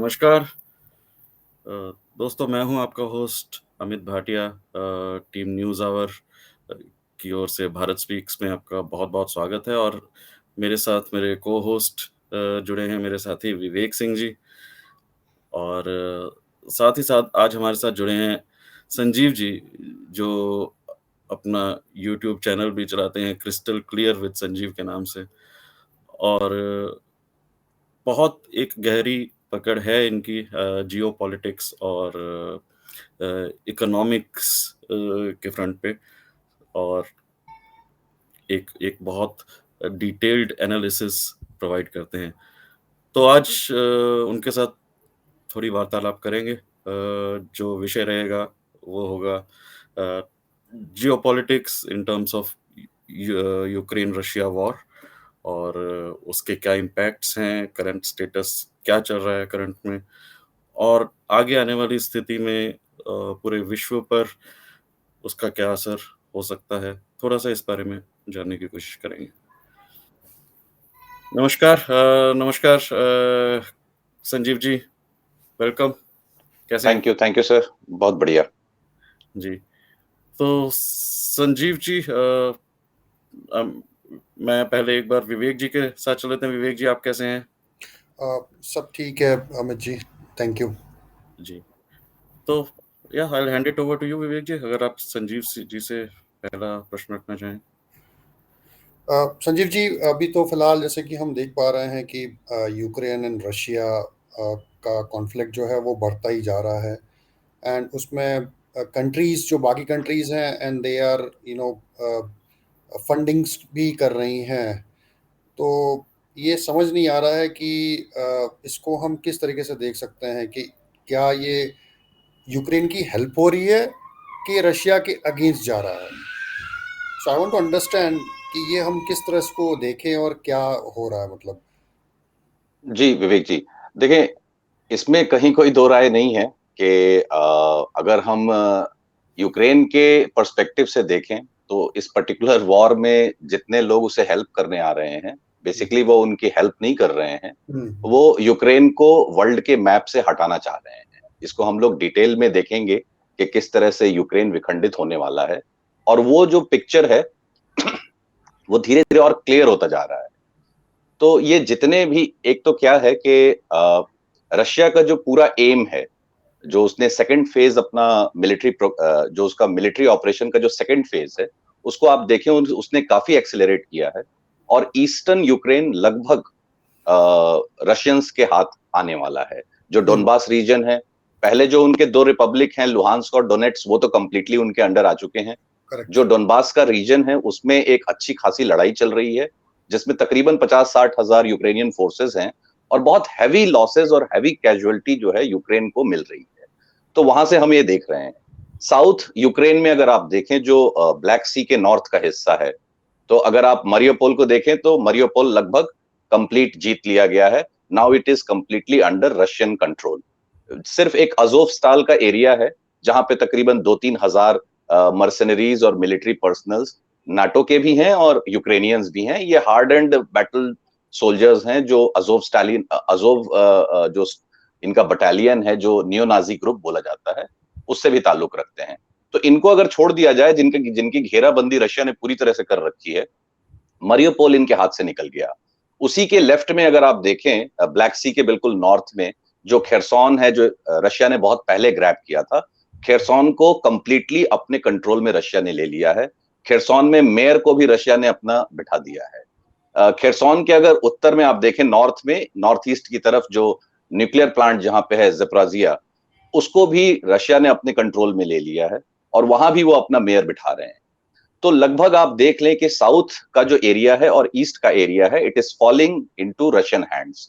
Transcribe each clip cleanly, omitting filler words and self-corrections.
नमस्कार दोस्तों, मैं हूं आपका host Amit Bhatia. Team news hour की ओर से भारत स्पीक्स में आपका बहुत-बहुत स्वागत है। और मेरे साथ मेरे को-होस्ट जुड़े हैं, मेरे साथी विवेक सिंह जी। और साथ ही साथ आज हमारे साथ जुड़े हैं संजीव जी, जो अपना यूट्यूब चैनल भी चलाते हैं, क्रिस्टल क्लियर विद संजीव के नाम से। और बहुत एक गहरी पकड़ है इनकी जियोपॉलिटिक्स और इकोनॉमिक्स के फ्रंट पे। और एक एक बहुत डिटेल्ड एनालिसिस प्रोवाइड करते हैं। तो आज उनके साथ थोड़ी वार्तालाप करेंगे। जो विषय रहेगा वो होगा geopolitics in terms of Ukraine Russia war, और उसके क्या इम्पैक्ट्स हैं, करंट स्टेटस क्या चल रहा है करंट में, और आगे आने वाली स्थिति में पूरे विश्व पर उसका क्या असर हो सकता है। थोड़ा-सा इस बारे में जानने की कोशिश करेंगे। नमस्कार संजीव जी, वेलकम। कैसे हैं? थैंक यू सर, बहुत बढ़िया। जी। तो संजीव जी, अम, मैं पहले एक बार विवेक जी के साथ चल लेते हैं। विवेक जी, आप कैसे हैं? सब ठीक है अमित जी, थैंक यू। जी। तो या I will hand it over to you Vivek ji, अगर आप जी से पहला प्रश्न रखना चाहें। संजीव जी, अभी तो फिलहाल जैसे कि हम देख पा रहे हैं कि यूक्रेन एंड रशिया का कॉन्फ्लिक्ट जो है वो बढ़ता ही जा रहा है। एंड उसमें कंट्रीज जो बाकी कंट्रीज हैं एंड दे आर फंडिंग्स भी कर रही हैं। तो ये समझ नहीं आ रहा है कि इसको हम किस तरीके से देख सकते हैं कि क्या ये यूक्रेन की हेल्प हो रही है कि रशिया के अगेंस्ट जा रहा है। सो आई वांट टू अंडरस्टैंड कि ये हम किस तरह इसको देखें और क्या हो रहा है मतलब। जी विवेक जी, देखें, इसमें कहीं कोई दो राय नहीं है कि अगर हम यूक्रेन के पर्सपेक्टिव से देखें तो इस पर्टिकुलर वॉर में जितने लोग उसे हेल्प करने आ रहे हैं, बेसिकली वो उनकी हेल्प नहीं कर रहे हैं, वो यूक्रेन को वर्ल्ड के मैप से हटाना चाह रहे हैं। इसको हम लोग डिटेल में देखेंगे कि किस तरह से यूक्रेन विखंडित होने वाला है, और वो जो पिक्चर है वो धीरे धीरे और क्लियर होता जा रहा है। तो ये जितने भी, एक तो क्या है कि रशिया का जो पूरा एम है, जो उसने सेकंड फेज अपना मिलिट्री जो उसका मिलिट्री ऑपरेशन का जो सेकंड फेज है, उसको आप देखें, उसने काफी एक्सेलरेट किया है। और ईस्टर्न यूक्रेन लगभग रशियंस के हाथ आने वाला है। जो डोनबास रीजन है, पहले जो उनके दो रिपब्लिक हैं, लुहांस्क और डोनेट्स, वो तो कंप्लीटली उनके अंडर आ चुके हैं। जो डोनबास का रीजन है उसमें एक अच्छी खासी लड़ाई चल रही है, जिसमें तकरीबन 50-60 हजार यूक्रेनियन फोर्सेस हैं, और बहुत हैवी लॉसेस और हैवी कैजुअलिटी जो है यूक्रेन को मिल रही है। तो वहां से हम ये देख रहे हैं। साउथ यूक्रेन में अगर आप देखें, जो ब्लैक सी के नॉर्थ का हिस्सा है, तो अगर आप मरियोपोल को देखें तो मरियोपोल लगभग कंप्लीट जीत लिया गया है। Now it is completely under Russian control. सिर्फ एक अजोवस्ताल का एरिया है जहां पे तकरीबन 2-3 हजार मर्सनरीज और मिलिट्री पर्सनल्स नाटो के भी हैं और यूक्रेनियंस भी हैं। ये हार्ड एंड बैटल सोल्जर्स हैं, जो जो इनका बटालियन है, जो नियो नाजी ग्रुप बोला जाता है, उससे भी ताल्लुक रखते हैं। तो इनको अगर छोड़ दिया जाए, जिनकी घेराबंदी रशिया ने पूरी तरह से कर रखी है, मरियोपोल इनके हाथ से निकल गया। उसी के लेफ्ट में अगर आप देखें, ब्लैक सी के बिल्कुल नॉर्थ में जो खेरसॉन है, जो रशिया ने बहुत पहले ग्रैब किया था, खेरसॉन को कंप्लीटली अपने कंट्रोल में रशिया ने ले लिया है। खेरसॉन में मेयर को भी रशिया ने अपना बिठा दिया है। खेरसॉन के अगर उत्तर में आप देखें, नॉर्थ में, नॉर्थ ईस्ट की तरफ जो न्यूक्लियर प्लांट जहां पे है ज़ेपोरिज़िया, उसको भी रशिया ने अपने कंट्रोल में ले लिया है, और वहां भी वो अपना मेयर बिठा रहे हैं। तो लगभग आप देख लें कि साउथ का जो एरिया है और ईस्ट का एरिया है, it is falling into Russian hands.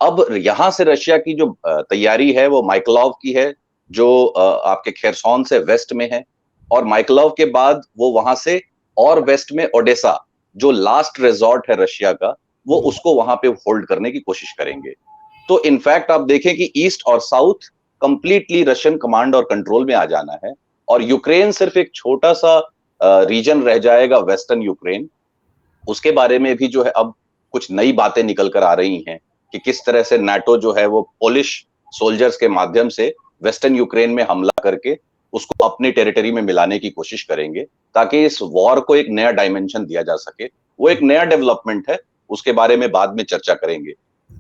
अब यहां से रशिया की जो तैयारी है वो माइकलोव की है, जो आपके खेरसॉन से वेस्ट में है, और माइकलोव के बाद वो वहां से और वेस्ट में ओडेसा, जो लास्ट रिजॉर्ट है रशिया का, वो उसको वहां पे होल्ड करने की कोशिश करेंगे। तो इनफैक्ट आप देखें कि ईस्ट और साउथ कंप्लीटली रशियन कमांड और कंट्रोल में आ जाना है, और यूक्रेन सिर्फ एक छोटा सा रीजन रह जाएगा, वेस्टर्न यूक्रेन। उसके बारे में भी जो है अब कुछ नई बातें निकल कर आ रही हैं कि किस तरह से नाटो जो है वो पोलिश सोल्जर्स के माध्यम से वेस्टर्न यूक्रेन में हमला करके उसको अपनी टेरिटरी में मिलाने की कोशिश करेंगे, ताकि इस वॉर को एक नया डायमेंशन दिया जा सके। वो एक नया डेवलपमेंट है, उसके बारे में बाद में चर्चा करेंगे।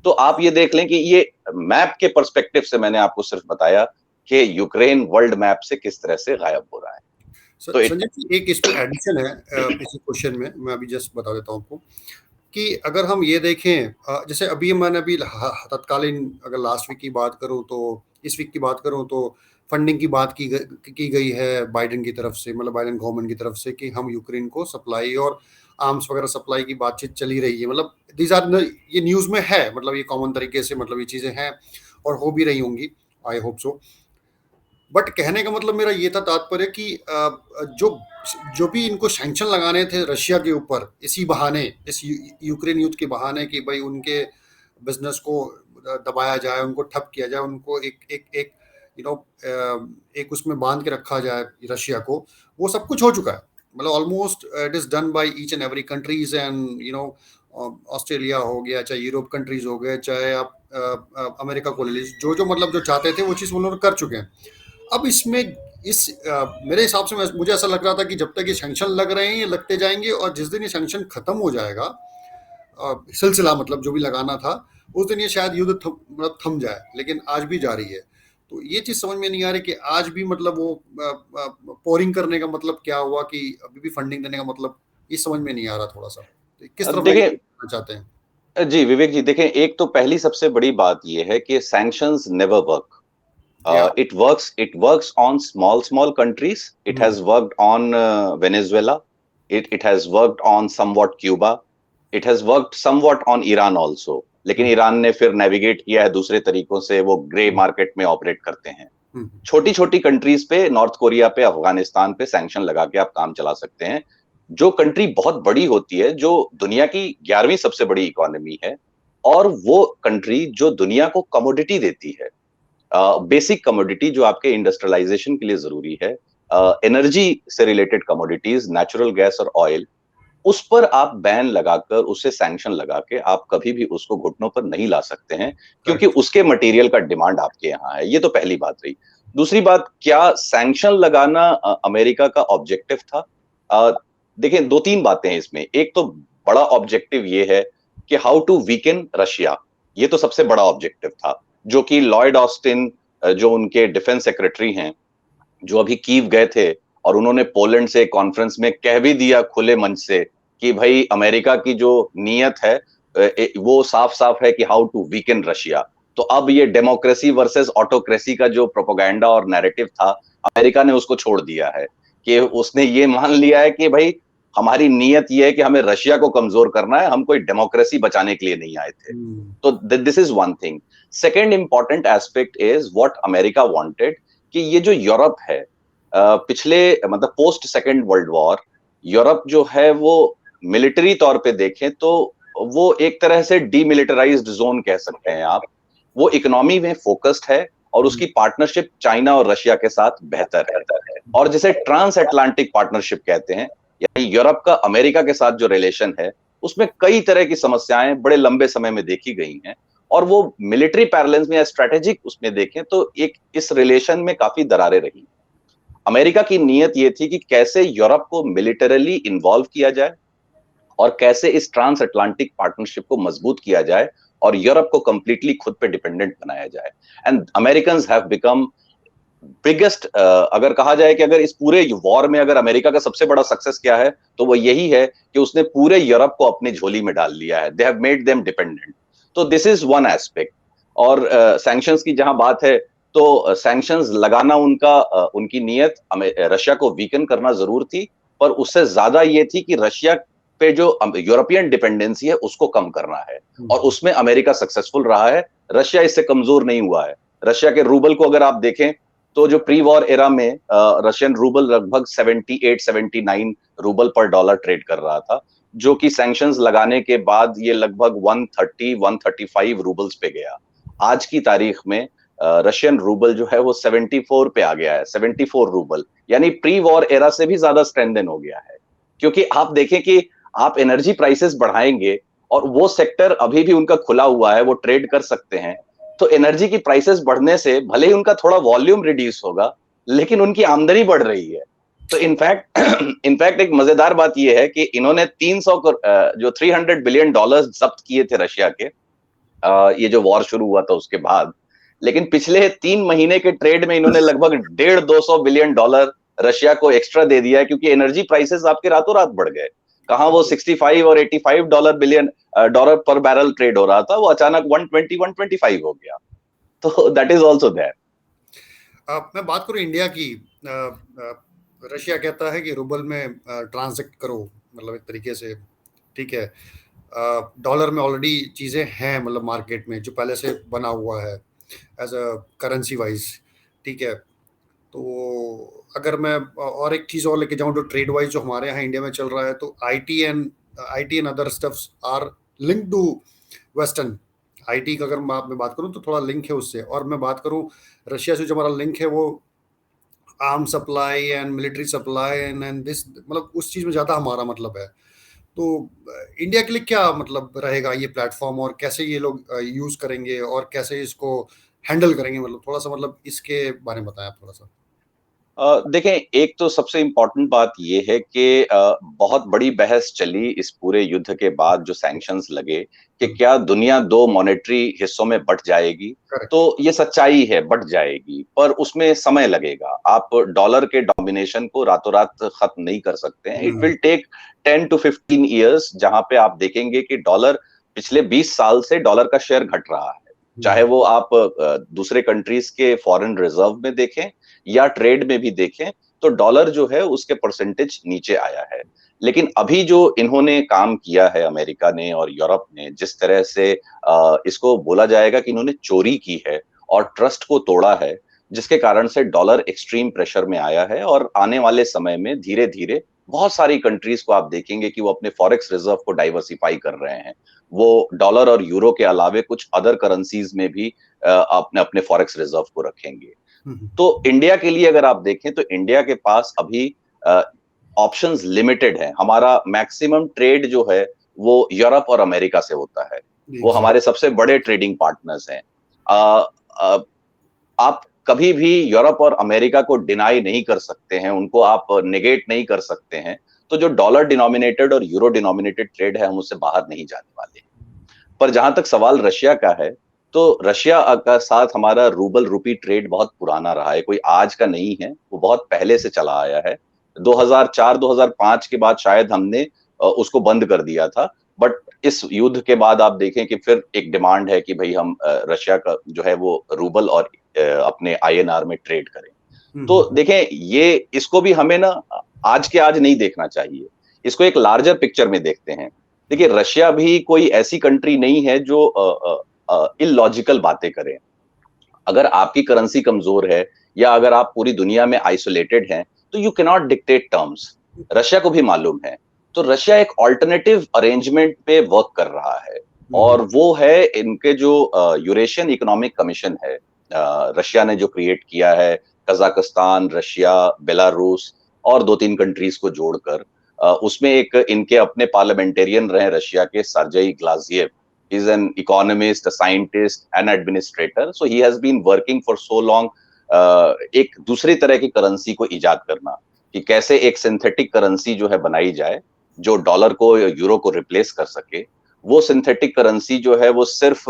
तो आप ये देख लें कि ये मैप के पर्सपेक्टिव से मैंने आपको सिर्फ बताया कि यूक्रेन वर्ल्ड मैप से किस तरह से गायब हो रहा है। तो संजय जी, एक इसमें एडिशन है इसी क्वेश्चन में, मैं अभी जस्ट बता देता हूँ आपको कि अगर हम ये देखें, जैसे अभी मैंने अभी तत्कालीन अगर लास्ट वीक की बात करूं तो इस वीक की बात करूं तो फंडिंग की बात की गई है बाइडेन की तरफ से, मतलब बाइडेन गवर्नमेंट की तरफ से, कि हम यूक्रेन को सप्लाई और आर्म्स वगैरह सप्लाई की बातचीत चली रही है। मतलब दीज आर, ये न्यूज़ में है, मतलब ये कॉमन तरीके से, मतलब ये चीज़ें हैं और हो भी रही होंगी, आई होप सो। बट कहने का मतलब मेरा ये था तात्पर्य कि जो जो भी इनको सैंक्शन लगाने थे रशिया के ऊपर इसी बहाने, इस यूक्रेन युद्ध के बहाने, कि भाई उनके बिजनेस को दबाया जाए, उनको ठप किया जाए, उनको एक एक एक यू नो एक उसमें बांध के रखा जाए रशिया को, वो सब कुछ हो चुका है। मतलब almost it is done by each and every countries, and Australia हो गया, चाहे यूरोप कंट्रीज हो गए, चाहे आप अमेरिका को ले लीजिए, जो जो मतलब जो चाहते थे वो चीज़ उन्होंने कर चुके हैं। अब इसमें मेरे हिसाब से मुझे ऐसा लग रहा था कि जब तक ये सैंक्शन लग रहे हैं ये लगते जाएंगे, और जिस दिन ये सैंक्शन खत्म हो जाएगा, सिलसिला मतलब जो भी लगाना था, उस दिन ये शायद युद्ध मतलब थम जाए, लेकिन आज भी जारी है। तो ये चीज समझ में नहीं आ रही कि आज भी मतलब वो पोरिंग करने का मतलब क्या हुआ, कि अभी भी फंडिंग देने का मतलब, ये समझ में नहीं आ रहा थोड़ा सा। तो किस तरफ देखिए चाहते हैं? जी विवेक जी, देखें, एक तो पहली सबसे बड़ी बात यह है कि sanctions never work. It works on small countries. It has worked on Venezuela. It has worked on somewhat Cuba. It has worked somewhat on Iran also. लेकिन ईरान ने फिर नेविगेट किया है दूसरे तरीकों से, वो ग्रे मार्केट में ऑपरेट करते हैं। छोटी छोटी कंट्रीज पे, नॉर्थ कोरिया पे, अफगानिस्तान पे सैंक्शन लगा के आप काम चला सकते हैं। जो कंट्री बहुत बड़ी होती है, जो दुनिया की 11वीं सबसे बड़ी इकोनॉमी है, और वो कंट्री जो दुनिया को कमोडिटी देती है, बेसिक कमोडिटी जो आपके इंडस्ट्रियलाइजेशन के लिए जरूरी है, एनर्जी से रिलेटेड कमोडिटीज, नेचुरल गैस और ऑयल, उस पर आप बैन लगाकर, उससे सैंक्शन लगा के आप कभी भी उसको घुटनों पर नहीं ला सकते हैं, क्योंकि उसके मटेरियल का डिमांड आपके यहाँ है। ये तो पहली बात रही। दूसरी बात, क्या सैंक्शन लगाना अमेरिका का ऑब्जेक्टिव था? देखें, दो तीन बातें हैं इसमें। एक तो बड़ा ऑब्जेक्टिव ये है कि हाउ टू वीकन रशिया, ये तो सबसे बड़ा ऑब्जेक्टिव था, जो कि लॉयड ऑस्टिन, जो उनके डिफेंस सेक्रेटरी हैं, जो अभी कीव गए थे, और उन्होंने पोलैंड से कॉन्फ्रेंस में कह भी दिया खुले मंच से कि भाई अमेरिका की जो नीयत है वो साफ साफ है कि हाउ टू वीकन रशिया। तो अब ये डेमोक्रेसी वर्सेस ऑटोक्रेसी का जो प्रोपेगेंडा और नैरेटिव था, अमेरिका ने उसको छोड़ दिया है, कि उसने ये मान लिया है कि भाई हमारी नीयत ये है कि हमें रशिया को कमजोर करना है, हम कोई डेमोक्रेसी बचाने के लिए नहीं आए थे। तो this is one thing. Second important aspect is what America wanted, कि ये जो यूरोप है, पिछले मतलब post second world war, Europe जो है वो मिलिट्री तौर पे देखें तो वो एक तरह से डीमिलिटराइज्ड जोन कह सकते हैं आप। वो इकोनॉमी में फोकस्ड है, और उसकी पार्टनरशिप चाइना और रशिया के साथ बेहतर है। और जिसे ट्रांस अटलांटिक पार्टनरशिप कहते हैं, यानी यूरोप का अमेरिका के साथ जो रिलेशन है, उसमें कई तरह की समस्याएं बड़े लंबे समय में देखी गई हैं, और वो मिलिट्री पैरेलल्स में या स्ट्रेटेजिक उसमें देखें तो एक इस रिलेशन में काफी दरारें रही। अमेरिका की नीयत ये थी कि कैसे यूरोप को मिलिटरली इन्वॉल्व किया जाए, और कैसे इस ट्रांस अटलांटिक पार्टनरशिप को मजबूत किया जाए, और यूरोप को कंप्लीटली खुद पे डिपेंडेंट बनाया जाए। And Americans have become biggest, अगर कहा जाए कि अगर इस पूरे वॉर में अगर अमेरिका का सबसे बड़ा सक्सेस क्या है, तो वो यही है कि उसने पूरे यूरोप को अपनी झोली में डाल लिया है। They have made them dependent. तो दिस इज वन एस्पेक्ट। और सैंक्शंस की जहां बात है, तो सैंक्शंस लगाना उनकी नीयत रशिया को वीकन करना जरूर थी, पर उससे ज्यादा ये थी कि रशिया पे जो यूरोपियन डिपेंडेंसी है उसको कम करना है, और उसमें अमेरिका सक्सेसफुल रहा है। रशिया इससे कमजोर नहीं हुआ है। रशिया के रूबल को अगर आप देखें, तो जो प्री वॉर एरा में रशियन रूबल लगभग 78-79 रूबल पर डॉलर ट्रेड कर रहा था, जो कि सैंक्शंस लगाने के बाद ये लगभग 130-135 रूबल्स पे गया। आज की तारीख में रशियन रूबल जो है वो 74 पे आ गया है, 74 रूबल, यानी प्री वॉर एरा से भी ज्यादा स्ट्रेंथन हो गया है। क्योंकि आप देखें कि आप एनर्जी प्राइसेस बढ़ाएंगे, और वो सेक्टर अभी भी उनका खुला हुआ है, वो ट्रेड कर सकते हैं, तो एनर्जी की प्राइसेस बढ़ने से भले ही उनका थोड़ा वॉल्यूम रिड्यूस होगा, लेकिन उनकी आमदनी बढ़ रही है। तो इनफैक्ट इनफैक्ट एक मजेदार बात यह है कि इन्होंने 300 बिलियन डॉलर्स जब्त किए थे रशिया के, ये जो वॉर शुरू हुआ था उसके बाद। लेकिन पिछले 3 महीने के ट्रेड में इन्होंने लगभग 150 बिलियन डॉलर रशिया को एक्स्ट्रा दे दिया है, क्योंकि एनर्जी प्राइसेस आपके रातों रात बढ़ गए। कहां वो 65 और 85 डॉलर पर बैरल ट्रेड हो रहा था, वो अचानक 120 125 हो गया। तो दैट इज ऑल्सो देयर। मैं बात करूं इंडिया की, रशिया कहता है कि रूबल में ट्रांजैक्ट करो, मतलब एक तरीके से, ठीक है। डॉलर में ऑलरेडी चीज़ें हैं, मतलब मार्केट में जो पहले से बना हुआ है एज अ करेंसी वाइज, ठीक है। तो अगर मैं और एक चीज़ और लेके जाऊँ जो ट्रेड वाइज जो हमारे यहाँ इंडिया में चल रहा है, तो I T and other stuffs are link to western. IT का अगर मैं बात करूँ तो थोड़ा लिंक है उससे, और मैं बात करूँ रशिया से जो हमारा लिंक है वो arm supply and military supply and this, मतलब उस चीज़ में ज़्यादा हमारा मतलब है। तो इंडिया के लिए क्या मतलब रहेगा ये प्लेटफॉर्म, और कैसे ये लोग यूज़ करेंगे और कैसे इसको हैंडल करेंगे, मतलब थोड़ा सा, मतलब इसके बारे में बताएं आप थोड़ा सा। देखें, एक तो सबसे इम्पोर्टेंट बात यह है कि बहुत बड़ी बहस चली इस पूरे युद्ध के बाद, जो सैंक्शंस लगे, कि क्या दुनिया दो मॉनेटरी हिस्सों में बंट जाएगी। करेक्ट। तो ये सच्चाई है, बंट जाएगी, पर उसमें समय लगेगा। आप डॉलर के डोमिनेशन को रातों रात खत्म नहीं कर सकते हैं। It will take 10 to 15 years, जहां पे आप देखेंगे कि डॉलर पिछले 20 साल से डॉलर का शेयर घट रहा है। चाहे वो आप दूसरे कंट्रीज के फॉरेन रिजर्व में देखें या ट्रेड में भी देखें, तो डॉलर जो है उसके परसेंटेज नीचे आया है। लेकिन अभी जो इन्होंने काम किया है अमेरिका ने और यूरोप ने, जिस तरह से इसको बोला जाएगा कि इन्होंने चोरी की है और ट्रस्ट को तोड़ा है, जिसके कारण से डॉलर एक्सट्रीम प्रेशर में आया है। और आने वाले समय में धीरे धीरे बहुत सारी कंट्रीज को आप देखेंगे कि वो अपने फॉरेक्स रिजर्व को डाइवर्सिफाई कर रहे हैं। वो डॉलर और यूरो के अलावे कुछ अदर करेंसीज में भी अपने अपने फॉरेक्स रिजर्व को रखेंगे। तो इंडिया के लिए अगर आप देखें तो इंडिया के पास अभी ऑप्शंस लिमिटेड हैं। हमारा मैक्सिमम ट्रेड जो है वो यूरोप और अमेरिका से होता है, वो हमारे सबसे बड़े ट्रेडिंग पार्टनर्स हैं। आप कभी भी यूरोप और अमेरिका को डिनाई नहीं कर सकते हैं, उनको आप नेगेट नहीं कर सकते हैं। तो जो डॉलर डिनोमिनेटेड और यूरो डिनोमिनेटेड ट्रेड है, हम उससे बाहर नहीं जाने वाले। पर जहां तक सवाल रशिया का है, तो रशिया का साथ हमारा रूबल रूपी ट्रेड बहुत पुराना रहा है, कोई आज का नहीं है, वो बहुत पहले से चला आया है। 2004-2005 के बाद शायद हमने उसको बंद कर दिया था। बट इस युद्ध के बाद आप देखें कि फिर एक डिमांड है कि भाई हम रशिया का जो है वो रूबल और अपने आईएनआर में ट्रेड करें। तो देखें, ये इसको भी हमें ना आज के आज नहीं देखना चाहिए, इसको एक लार्जर पिक्चर में देखते हैं। देखिए, रशिया भी कोई ऐसी कंट्री नहीं है जो इलॉजिकल बातें करे। अगर आपकी करेंसी कमजोर है या अगर आप पूरी दुनिया में आइसोलेटेड हैं, तो you can not dictate terms. Russia को भी मालूम है। तो रशिया एक ऑल्टरनेटिव अरेंजमेंट पे वर्क कर रहा है, और वो है इनके जो यूरेशियन इकोनॉमिक कमीशन है, रशिया ने जो क्रिएट किया है, कजाकिस्तान, रशिया, बेलारूस और 2-3 कंट्रीज को जोड़कर। उसमें एक इनके अपने पार्लियामेंटेरियन रहे रशिया के, Sergei ग्लाजियेव is an economist, a scientist, an administrator. So he has been working for so long एक दूसरी तरह की करेंसी को इजाद करना, कि कैसे एक सिंथेटिक करेंसी जो है बनाई जाए जो डॉलर को या यूरो को रिप्लेस कर सके। वो सिंथेटिक करेंसी जो है वो सिर्फ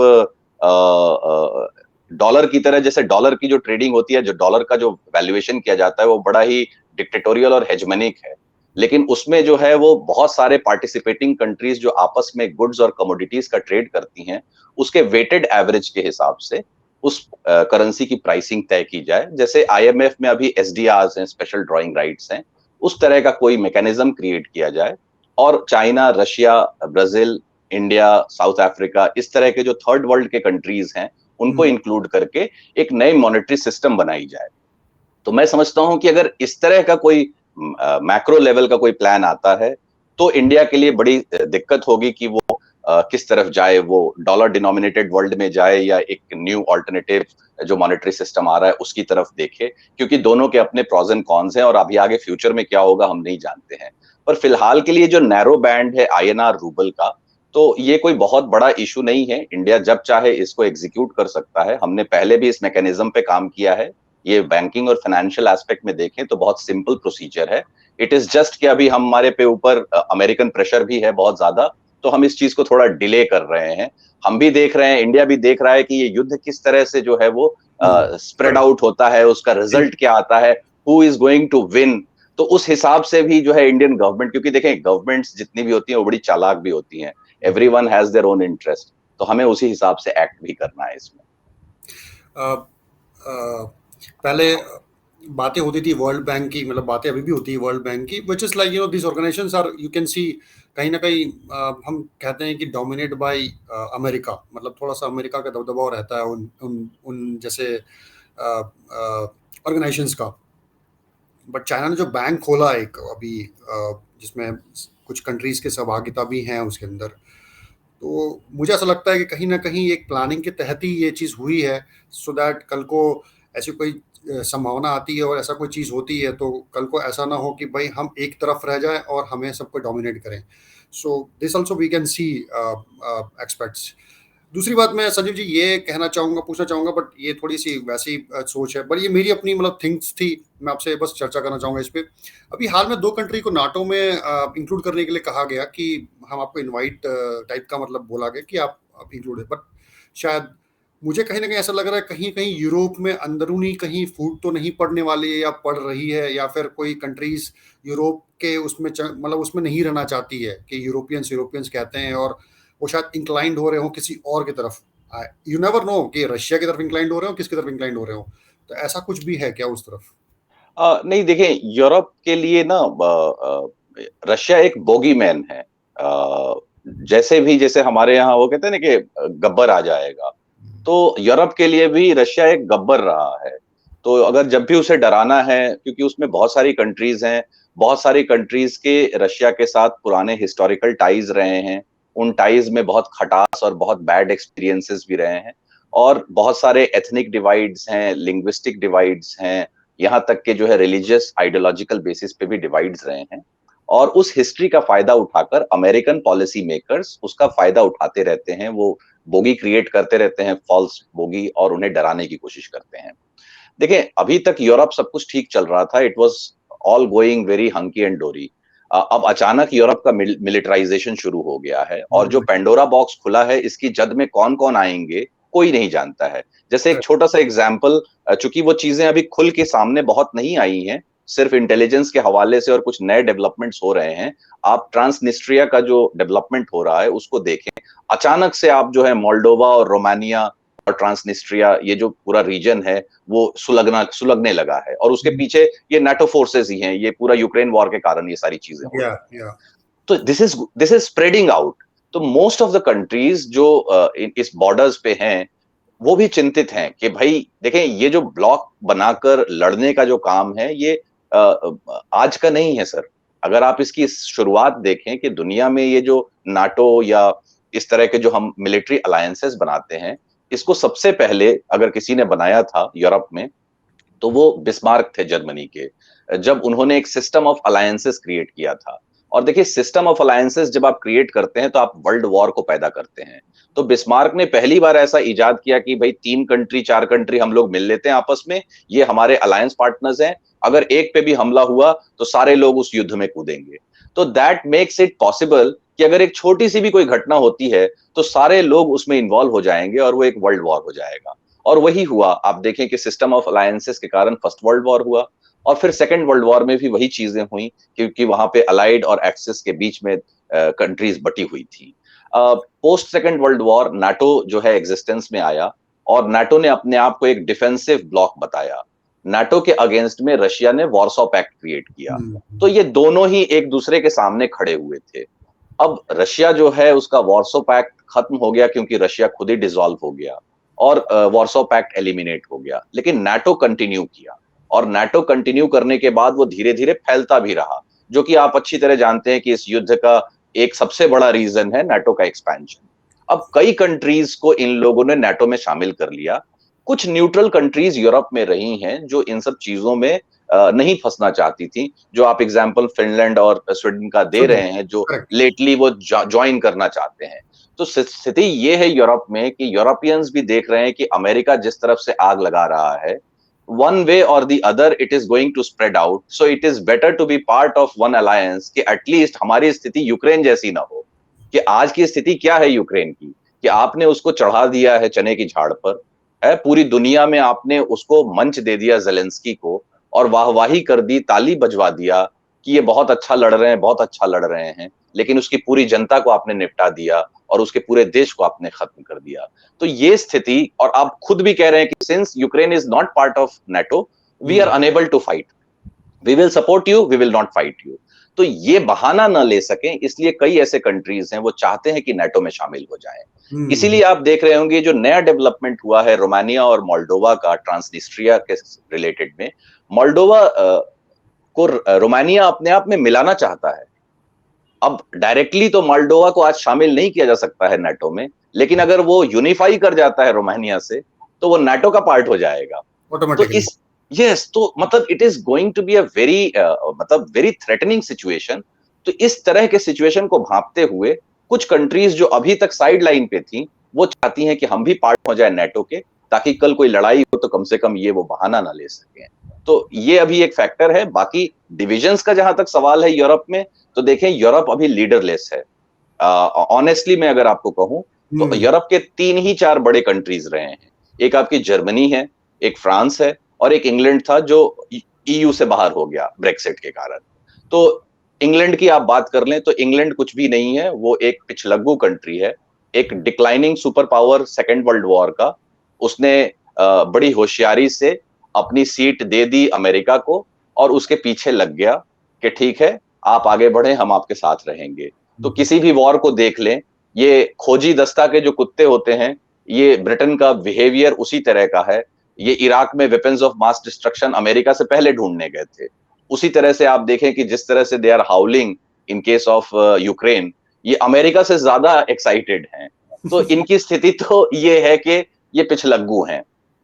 डॉलर की तरह, जैसे डॉलर की जो ट्रेडिंग होती है, जो डॉलर का जो वैल्यूएशन किया जाता है, वो बड़ा ही डिक्टेटोरियल और हेजमनिक है। लेकिन उसमें जो है वो बहुत सारे पार्टिसिपेटिंग कंट्रीज जो आपस में गुड्स और कमोडिटीज का ट्रेड करती हैं, उसके वेटेड एवरेज के हिसाब से उस करेंसी की प्राइसिंग तय की जाए। जैसे आईएमएफ में अभी एसडीआर्स हैं, स्पेशल ड्राइंग राइट्स हैं, उस तरह का कोई मैकेनिज्म क्रिएट किया जाए। और China, Russia, Brazil, India, south Africa, इस तरह के जो थर्ड वर्ल्ड के कंट्रीज हैं, उनको इंक्लूड करके एक नई मॉनेटरी सिस्टम बनाई जाए। तो मैं समझता हूं कि अगर इस तरह का कोई मैक्रो लेवल का कोई प्लान आता है, तो इंडिया के लिए बड़ी दिक्कत होगी कि वो किस तरफ जाए, वो डॉलर डिनोमिनेटेड वर्ल्ड में जाए या एक न्यू ऑल्टरनेटिव जो मॉनेटरी सिस्टम आ रहा है उसकी तरफ देखे। क्योंकि दोनों के अपने प्रॉज एंड कॉन्स हैं, और अभी आगे फ्यूचर में क्या होगा हम नहीं जानते हैं। पर फिलहाल के लिए जो नैरो बैंड है आईएनआर रूबल का, तो ये कोई बहुत बड़ा इशू नहीं है, इंडिया जब चाहे इसको एग्जीक्यूट कर सकता है। हमने पहले भी इस मैकेनिज्म पे काम किया है। ये बैंकिंग और फाइनेंशियल एस्पेक्ट में देखें तो बहुत सिंपल प्रोसीजर है। इट इज जस्ट कि अभी हमारे पे ऊपर अमेरिकन प्रेशर भी है बहुत ज्यादा, तो हम इस चीज को थोड़ा डिले कर रहे हैं। हम भी देख रहे हैं, इंडिया भी देख रहा है कि ये युद्ध किस तरह से जो है वो स्प्रेड आउट होता है, उसका रिजल्ट क्या आता है, who is going to win. तो उस हिसाब से भी जो है इंडियन गवर्नमेंट, क्योंकि देखें गवर्नमेंट्स जितनी भी होती हैं वो बड़ी चालाक भी होती हैं, everyone has their own interest, तो हमें उसी हिसाब से एक्ट भी करना है इसमें। पहले बातें होती थी वर्ल्ड बैंक की, मतलब बातें अभी भी होती है वर्ल्ड बैंक की, which is like this organisations are, you can see कहीं ना कहीं हम कहते हैं कि डोमिनेट बाय अमेरिका, मतलब थोड़ा सा अमेरिका का दबदबा रहता है उन उन उन जैसे ऑर्गेनाइजेशंस का। बट चाइना ने जो बैंक खोला एक अभी, जिसमें कुछ कंट्रीज के सहभागिता भी हैं उसके अंदर, तो मुझे ऐसा लगता है कि कहीं ना कहीं एक प्लानिंग के तहत ही ये चीज़ हुई है, सो दैट कल को ऐसी कोई संभावना आती है और ऐसा कोई चीज़ होती है तो कल को ऐसा ना हो कि भाई हम एक तरफ रह जाएं और हमें सबको डोमिनेट करें। So this also we can see expects. दूसरी बात मैं संजीव जी ये कहना चाहूँगा, पूछना चाहूँगा, बट ये थोड़ी सी वैसी सोच है, बट ये मेरी अपनी मतलब थिंक्स थी, मैं आपसे बस चर्चा करना चाहूँगा इस पे। अभी हाल में 2 कंट्री को नाटो में इंक्लूड करने के लिए कहा गया कि हम आपको इनवाइट टाइप का मतलब बोला गया कि आप इंक्लूड है, बट शायद मुझे कहीं ना कहीं ऐसा लग रहा है कहीं कहीं यूरोप में अंदरूनी कहीं फूट तो नहीं पड़ने वाली है या पड़ रही है, या फिर कोई कंट्रीज यूरोप के उसमें मतलब उसमें नहीं रहना चाहती है कि यूरोपियंस यूरोपियंस कहते हैं, और वो शायद इंक्लाइंड हो रहे हो किसी और की तरफ। यू नेवर नो कि रशिया की तरफ इंक्लाइंड हो रहे हो, किसकी तरफ इंक्लाइंड हो रहे हो, तो ऐसा कुछ भी है क्या उस तरफ? नहीं देखें, यूरोप के लिए ना रशिया एक बोगी मैन है। जैसे हमारे यहाँ वो कहते हैं ना कि गब्बर आ जाएगा, तो यूरोप के लिए भी रशिया एक गब्बर रहा है। तो अगर जब भी उसे डराना है, क्योंकि उसमें बहुत सारी कंट्रीज हैं, बहुत सारी कंट्रीज के रशिया के साथ पुराने हिस्टोरिकल टाइज रहे हैं, उन टाइज में बहुत खटास और बहुत बैड एक्सपीरियंसेस भी रहे हैं, और बहुत सारे एथनिक डिवाइड्स हैं, लिंग्विस्टिक डिवाइड्स हैं, यहाँ तक के जो है रिलीजियस आइडियोलॉजिकल बेसिस पे भी डिवाइड्स रहे हैं। और उस हिस्ट्री का फायदा उठाकर अमेरिकन पॉलिसी मेकर्स उसका फायदा उठाते रहते हैं, वो बोगी क्रिएट करते रहते हैं, फॉल्स बोगी, और उन्हें डराने की कोशिश करते हैं। देखिए, अभी तक यूरोप सब कुछ ठीक चल रहा था, it was all going very hunky and डोरी। अब अचानक यूरोप का मिलिटराइजेशन शुरू हो गया है, और जो पेंडोरा बॉक्स खुला है, इसकी जद में कौन कौन आएंगे कोई नहीं जानता है। जैसे एक छोटा सा एग्जाम्पल, चूंकि वो चीजें अभी खुल के सामने बहुत नहीं आई हैं, सिर्फ इंटेलिजेंस के हवाले से और कुछ नए डेवलपमेंट्स हो रहे हैं। आप ट्रांसनिस्ट्रिया का जो डेवलपमेंट हो रहा है उसको देखें, अचानक से आप जो है मोल्डोवा और रोमानिया और ट्रांसनिस्ट्रिया, ये जो पूरा रीजन है वो सुलगने लगा है, और उसके पीछे ये नाटो फोर्सेस ही हैं, ये पूरा यूक्रेन वॉर के कारण ये सारी चीजें हो रही हैं। तो दिस इज स्प्रेडिंग आउट। तो मोस्ट ऑफ द कंट्रीज जो इस बॉर्डर्स पे हैं, वो भी चिंतित हैं कि भाई देखें, ये जो ब्लॉक बनाकर लड़ने का जो काम है, ये आज का नहीं है सर। अगर आप इसकी शुरुआत देखें कि दुनिया में ये जो नाटो या इस तरह के जो हम मिलिट्री अलायंसेस बनाते हैं, इसको सबसे पहले अगर किसी ने बनाया था यूरोप में, तो वो बिस्मार्क थे जर्मनी के, जब उन्होंने एक सिस्टम ऑफ अलायंसेस क्रिएट किया था। और देखिए, सिस्टम ऑफ अलायंसेस जब आप क्रिएट करते हैं तो आप वर्ल्ड वॉर को पैदा करते हैं। तो बिस्मार्क ने पहली बार ऐसा इजाद किया कि भाई 3 कंट्री 4 कंट्री हम लोग मिल लेते हैं आपस में, ये हमारे अलायंस पार्टनर्स हैं, अगर एक पे भी हमला हुआ तो सारे लोग उस युद्ध में कूदेंगे। तो दैट मेक्स इट पॉसिबल कि अगर एक छोटी सी भी कोई घटना होती है तो सारे लोग उसमें इन्वॉल्व हो जाएंगे और वो एक वर्ल्ड वॉर हो जाएगा। और वही हुआ। आप देखें कि सिस्टम ऑफ अलायंसेस के कारण फर्स्ट वर्ल्ड वॉर हुआ, और फिर सेकेंड वर्ल्ड वॉर में भी वही चीजें हुई, क्योंकि वहां पे अलाइड और एक्सिस के बीच में कंट्रीज बटी हुई थी। Post second world war NATO जो है एग्जिस्टेंस में आया, और नाटो ने अपने आप को एक डिफेंसिव ब्लॉक बताया। नाटो के अगेंस्ट में रशिया ने वॉर्सो पैक्ट क्रिएट किया। तो ये दोनों ही एक दूसरे के सामने खड़े हुए थे। अब रशिया जो है उसका वॉर्सो पैक्ट खत्म हो गया, क्योंकि रशिया खुद ही डिसॉल्व हो गया और वॉर्सो पैक्ट एलिमिनेट हो गया, लेकिन नाटो कंटिन्यू किया, और नाटो कंटिन्यू करने के बाद वो धीरे धीरे फैलता भी रहा, जो कि आप अच्छी तरह जानते हैं कि इस युद्ध का एक सबसे बड़ा रीजन है नाटो का एक्सपेंशन। अब कई कंट्रीज को इन लोगों ने नाटो में शामिल कर लिया। कुछ न्यूट्रल कंट्रीज यूरोप में रही हैं जो इन सब चीजों में नहीं फंसना चाहती थी, जो आप एग्जाम्पल फिनलैंड और स्वीडन का दे रहे हैं, जो करेक्ट। लेटली वो ज्वाइन करना चाहते हैं। तो स्थिति ये है यूरोप में कि यूरोपियंस भी देख रहे हैं कि अमेरिका जिस तरफ से आग लगा रहा है, one way or the other it is going to spread out, so it is better to be part of one alliance कि एटलीस्ट हमारी स्थिति यूक्रेन जैसी ना हो। कि आज की स्थिति क्या है यूक्रेन की, कि आपने उसको चढ़ा दिया है चने की झाड़ पर, है पूरी दुनिया में आपने उसको मंच दे दिया ज़ेलेंस्की को, और वाहवाही कर दी, ताली बजवा दिया कि ये बहुत अच्छा लड़ रहे हैं, बहुत अच्छा लड़ रहे हैं, लेकिन उसकी पूरी जनता को आपने निपटा दिया और उसके पूरे देश को आपने खत्म कर दिया। तो ये स्थिति, और आप खुद भी कह रहे हैं कि since Ukraine is not part of NATO, we are unable to fight, we will support you, we will not fight you. तो ये बहाना ना ले सकें, इसलिए कई ऐसे कंट्रीज हैं वो चाहते हैं कि नेटो में शामिल हो जाएं। इसीलिए आप देख रहे होंगे जो नया डेवलपमेंट हुआ है रोमानिया और मोल्डोवा का ट्रांसनिस्ट्रिया के रिलेटेड में, मोल्डोवा को रोमानिया अपने आप में मिलाना चाहता है। अब डायरेक्टली तो मोल्डोवा को आज शामिल नहीं किया जा सकता है नेटो में, लेकिन अगर वो यूनिफाई कर जाता है रोमानिया से, तो वो नेटो का पार्ट हो जाएगा। तो इस तो मतलब it is going to be a very मतलब वेरी थ्रेटनिंग सिचुएशन। तो इस तरह के सिचुएशन को भांपते हुए कुछ कंट्रीज जो अभी तक साइड लाइन पे थी, वो चाहती हैं कि हम भी पार्ट हो जाए नेटो के, ताकि कल कोई लड़ाई हो तो कम से कम ये वो बहाना ना ले सकें। तो ये अभी एक फैक्टर है। बाकी डिविजन्स का जहां तक सवाल है यूरोप में, तो देखें यूरोप अभी लीडरलेस है। ऑनेस्टली मैं अगर आपको कहूं तो यूरोप के 3 ही 4 बड़े कंट्रीज रहे हैं। एक आपकी जर्मनी है, एक फ्रांस है, और एक इंग्लैंड था जो ईयू से बाहर हो गया ब्रेक्सिट के कारण। तो इंग्लैंड की आप बात कर लें तो इंग्लैंड कुछ भी नहीं है, वो एक पिछलग्गू कंट्री है, एक declining super power second world war का। उसने बड़ी होशियारी से अपनी सीट दे दी अमेरिका को, और उसके पीछे लग गया कि ठीक है आप आगे बढ़े, हम आपके साथ रहेंगे। तो किसी भी वॉर को देख लें, ये खोजी दस्ता के जो कुत्ते होते हैं, ये ब्रिटेन का बिहेवियर उसी तरह का है। ये इराक में weapons of mass destruction America से पहले ढूंढने गए थे। उसी तरह से आप देखें कि जिस तरह से they are howling in case of Ukraine, ये अमेरिका से ज्यादा एक्साइटेड हैं। तो इनकी स्थिति तो ये है कि ये पिछलग्गू हैं,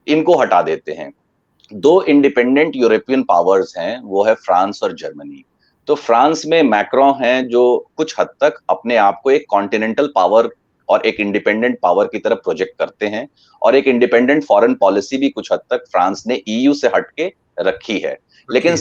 इनको हटा देते हैं। 2 इंडिपेंडेंट यूरोपियन पावर्स हैं, वो है फ्रांस और जर्मनी। तो फ्रांस में मैक्रों हैं जो कुछ हद तक अपने आप को एक कॉन्टिनेंटल पावर और एक इंडिपेंडेंट पावर की तरफ प्रोजेक्ट करते हैं, और एक इंडिपेंडेंट फॉरेन पॉलिसी भी कुछ हद तक फ्रांस ने ईयू से हटके रखी है। लेकिन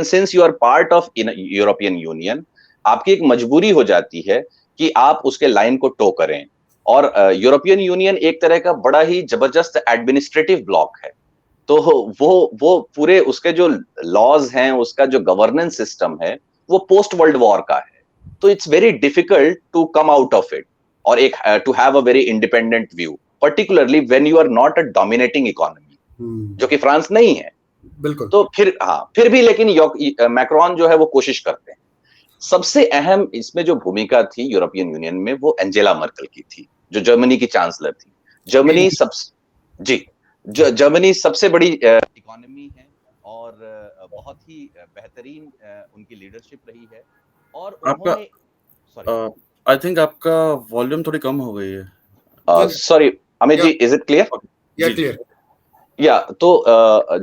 since you are part of European Union, आपकी एक मजबूरी हो जाती है कि आप उसके लाइन को टो करें। और यूरोपियन यूनियन एक तरह का बड़ा ही जबरदस्त एडमिनिस्ट्रेटिव ब्लॉक है। तो वो पूरे उसके जो लॉज हैं, उसका जो गवर्नेंस सिस्टम है, वो पोस्ट वर्ल्ड वॉर का है। तो it's very difficult to come out of it, और एक to have a very independent view, particularly when you are not a dominating economy, जो कि फ्रांस नहीं है। बिल्कुल। तो फिर भी लेकिन मैक्रोन जो है वो कोशिश करते हैं। सबसे अहम इसमें जो भूमिका थी यूरोपियन यूनियन में, वो एंजेला मर्केल की थी, जो जर्मनी की चांसलर थी। जर्मनी जर्मनी सबसे बड़ी इकोनॉमी है, और बहुत ही बेहतरीन उनकी लीडरशिप रही है। और उन्होंने आपका आई थिंक आपका वॉल्यूम थोड़ी कम हो गई है। Sorry Amit ji, is it clear? या क्लियर। या तो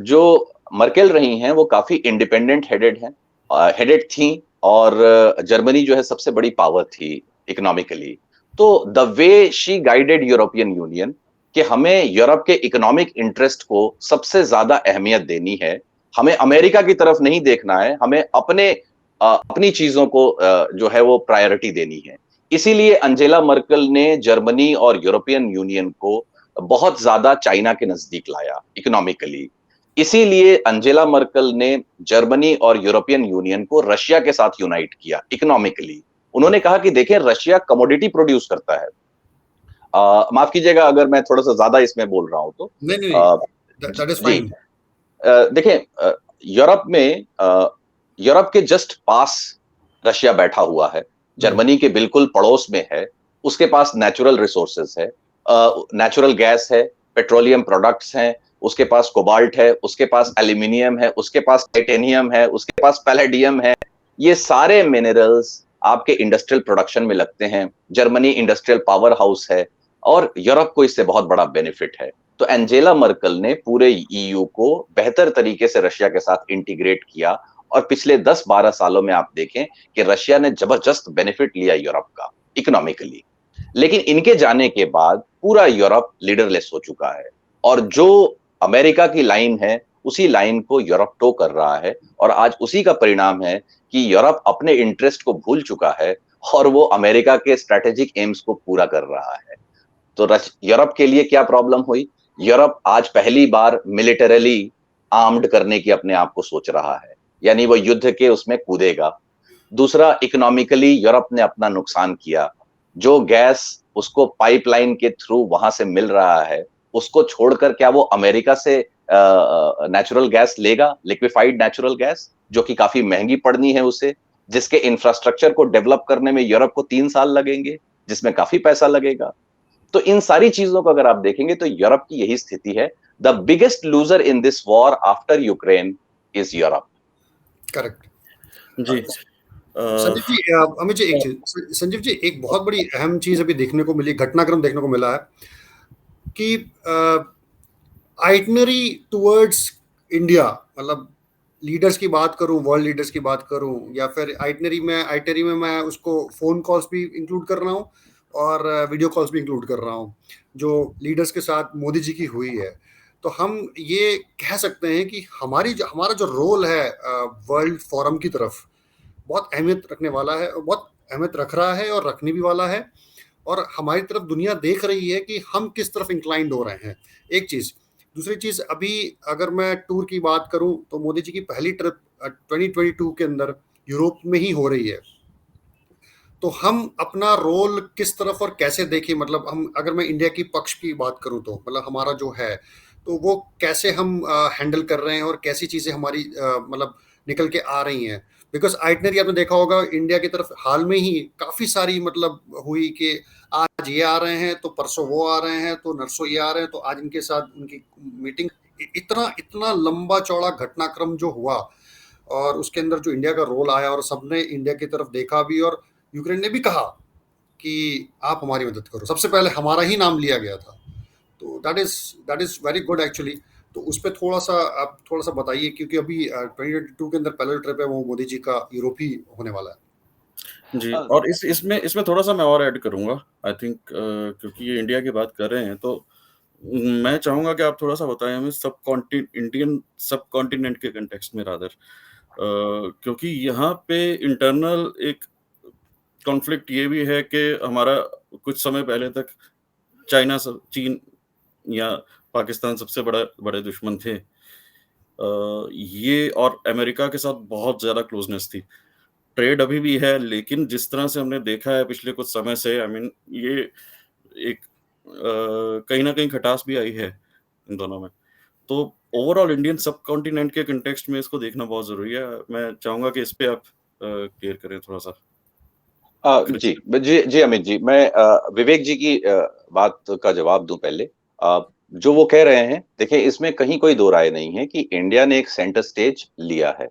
जो मर्केल रही हैं वो काफी इंडिपेंडेंट हेडेड थी, और जर्मनी जो है सबसे बड़ी पावर थी इकोनॉमिकली। तो the way she guided European union कि हमें यूरोप के इकोनॉमिक इंटरेस्ट को सबसे ज्यादा अहमियत देनी है, हमें अमेरिका की तरफ नहीं देखना है, हमें अपनी चीजों को जो है वो प्रायोरिटी देनी है। इसीलिए एंजेला मर्केल ने जर्मनी और यूरोपियन यूनियन को बहुत ज्यादा चाइना के नजदीक लाया इकोनॉमिकली। इसीलिए एंजेला मर्केल ने जर्मनी और यूरोपियन यूनियन को रशिया के साथ यूनाइट किया इकोनॉमिकली। उन्होंने कहा कि देखिए रशिया कमोडिटी प्रोड्यूस करता है। माफ कीजिएगा अगर मैं थोड़ा सा ज्यादा इसमें बोल रहा हूं तो। That is fine. देखें यूरोप के जस्ट पास रशिया बैठा हुआ है, जर्मनी के बिल्कुल पड़ोस में है। उसके पास नेचुरल रिसोर्सेज है, नेचुरल गैस है, पेट्रोलियम प्रोडक्ट्स हैं, उसके पास कोबाल्ट है, उसके पास एल्यूमिनियम है, उसके पास टाइटेनियम है, उसके पास पैलेडियम है। ये सारे मिनरल्स आपके इंडस्ट्रियल प्रोडक्शन में लगते हैं। जर्मनी इंडस्ट्रियल पावर हाउस है, और यूरोप को इससे बहुत बड़ा बेनिफिट है। तो एंजेला मर्कल ने पूरे ईयू को बेहतर तरीके से रशिया के साथ इंटीग्रेट किया, और पिछले 10-12 सालों में आप देखें कि रशिया ने जबरदस्त बेनिफिट लिया यूरोप का इकोनॉमिकली। लेकिन इनके जाने के बाद पूरा यूरोप लीडरलेस हो चुका है, और जो अमेरिका की लाइन है उसी लाइन को यूरोप टो कर रहा है, और आज उसी का परिणाम है कि यूरोप अपने इंटरेस्ट को भूल चुका है और वो अमेरिका के स्ट्रेटेजिक एम्स को पूरा कर रहा है। तो यूरोप के लिए क्या प्रॉब्लम हुई? यूरोप आज पहली बार मिलिटरली आर्म्ड करने की अपने आप को सोच रहा है, यानी वो युद्ध के उसमें कूदेगा। दूसरा, इकोनॉमिकली यूरोप ने अपना नुकसान किया। जो गैस उसको पाइपलाइन के थ्रू वहां से मिल रहा है, उसको छोड़कर क्या वो अमेरिका से नेचुरल गैस लेगा, लिक्विफाइड नेचुरल गैस, जो कि काफी महंगी पड़नी है उसे, जिसके इंफ्रास्ट्रक्चर को डेवलप करने में यूरोप को 3 साल लगेंगे, जिसमें काफी पैसा लगेगा। तो इन सारी चीजों को अगर आप देखेंगे तो यूरोप की यही स्थिति है। The biggest loser in this war after Ukraine is Europe. Correct. जी। संजीव जी, अमित जी, एक चीज, संजीव जी, एक बहुत बड़ी अहम चीज अभी देखने को मिली, घटनाक्रम देखने को मिला है कि आइटनरी टुवर्ड्स इंडिया, मतलब लीडर्स की बात करूं, वर्ल्ड लीडर्स की बात करूं, या फिर आइटनरी में मैं उसको फोन कॉल्स भी इंक्लूड कर रहा हूं और वीडियो कॉल्स भी इंक्लूड कर रहा हूं जो लीडर्स के साथ मोदी जी की हुई है। तो हम ये कह सकते हैं कि हमारा जो रोल है वर्ल्ड फोरम की तरफ, बहुत अहमियत रखने वाला है, और बहुत अहमियत रख रहा है और रखने भी वाला है, और हमारी तरफ दुनिया देख रही है कि हम किस तरफ इंक्लाइंड हो रहे हैं। एक चीज। दूसरी चीज, अभी अगर मैं टूर की बात करूं तो मोदी जी की पहली ट्रिप 2022 के अंदर यूरोप में ही हो रही है। तो हम अपना रोल किस तरफ और कैसे देखें, मतलब हम, अगर मैं इंडिया की पक्ष की बात करूं तो मतलब हमारा जो है, तो वो कैसे हम हैंडल कर रहे हैं और कैसी चीजें हमारी मतलब निकल के आ रही हैं। बिकॉज आइटनरी आपने देखा होगा इंडिया की तरफ हाल में ही काफी सारी मतलब हुई कि आज ये आ रहे हैं तो परसों वो आ रहे हैं, तो नरसों ये आ रहे हैं तो आज इनके साथ उनकी मीटिंग। इतना इतना लंबा चौड़ा घटनाक्रम जो हुआ, और उसके अंदर जो इंडिया का रोल आया और सबने इंडिया की तरफ देखा भी, और यूक्रेन ने भी कहा कि आप हमारी मदद करो, सबसे पहले हमारा ही नाम लिया गया था। तो that is very good actually. तो उस पर थोड़ा सा आप थोड़ा सा बताइए, क्योंकि अभी 2022 के अंदर पहला ट्रिप है वो मोदी जी का यूरोप ही होने वाला है। जी, और इसमें इसमें थोड़ा-सा मैं और ऐड करूँगा। आई थिंक क्योंकि ये इंडिया की बात कर रहे हैं, तो मैं चाहूँगा कि आप थोड़ा-सा बताएँ हमें इंडियन सबकॉन्टिनेंट के कॉन्टेक्स्ट में रादर, क्योंकि यहाँ पे इंटरनल एक कॉन्फ्लिक्ट ये भी है कि हमारा कुछ समय पहले तक चीन या पाकिस्तान सबसे बड़े दुश्मन थे। ये और अमेरिका के साथ बहुत ज़्यादा क्लोज़नेस थी। ट्रेड अभी भी है, लेकिन जिस तरह से हमने देखा है पिछले कुछ समय से, आई मीन ये एक कहीं न कहीं खटास भी आई है इन दोनों में। तो ओवरऑल इंडियन सबकॉन्टिनेंट के कॉन्टेक्स्ट में इसको देखना बहुत ज़रूरी है। मैं चाहूँगा कि इस पे आप क्लियर करें थोड़ा-सा। जी जी जी अमित जी, मैं विवेक जी की बात का जवाब दूं पहले। जो वो कह रहे हैं, देखिए इसमें कहीं कोई दो राय नहीं है कि इंडिया ने एक सेंटर स्टेज लिया है।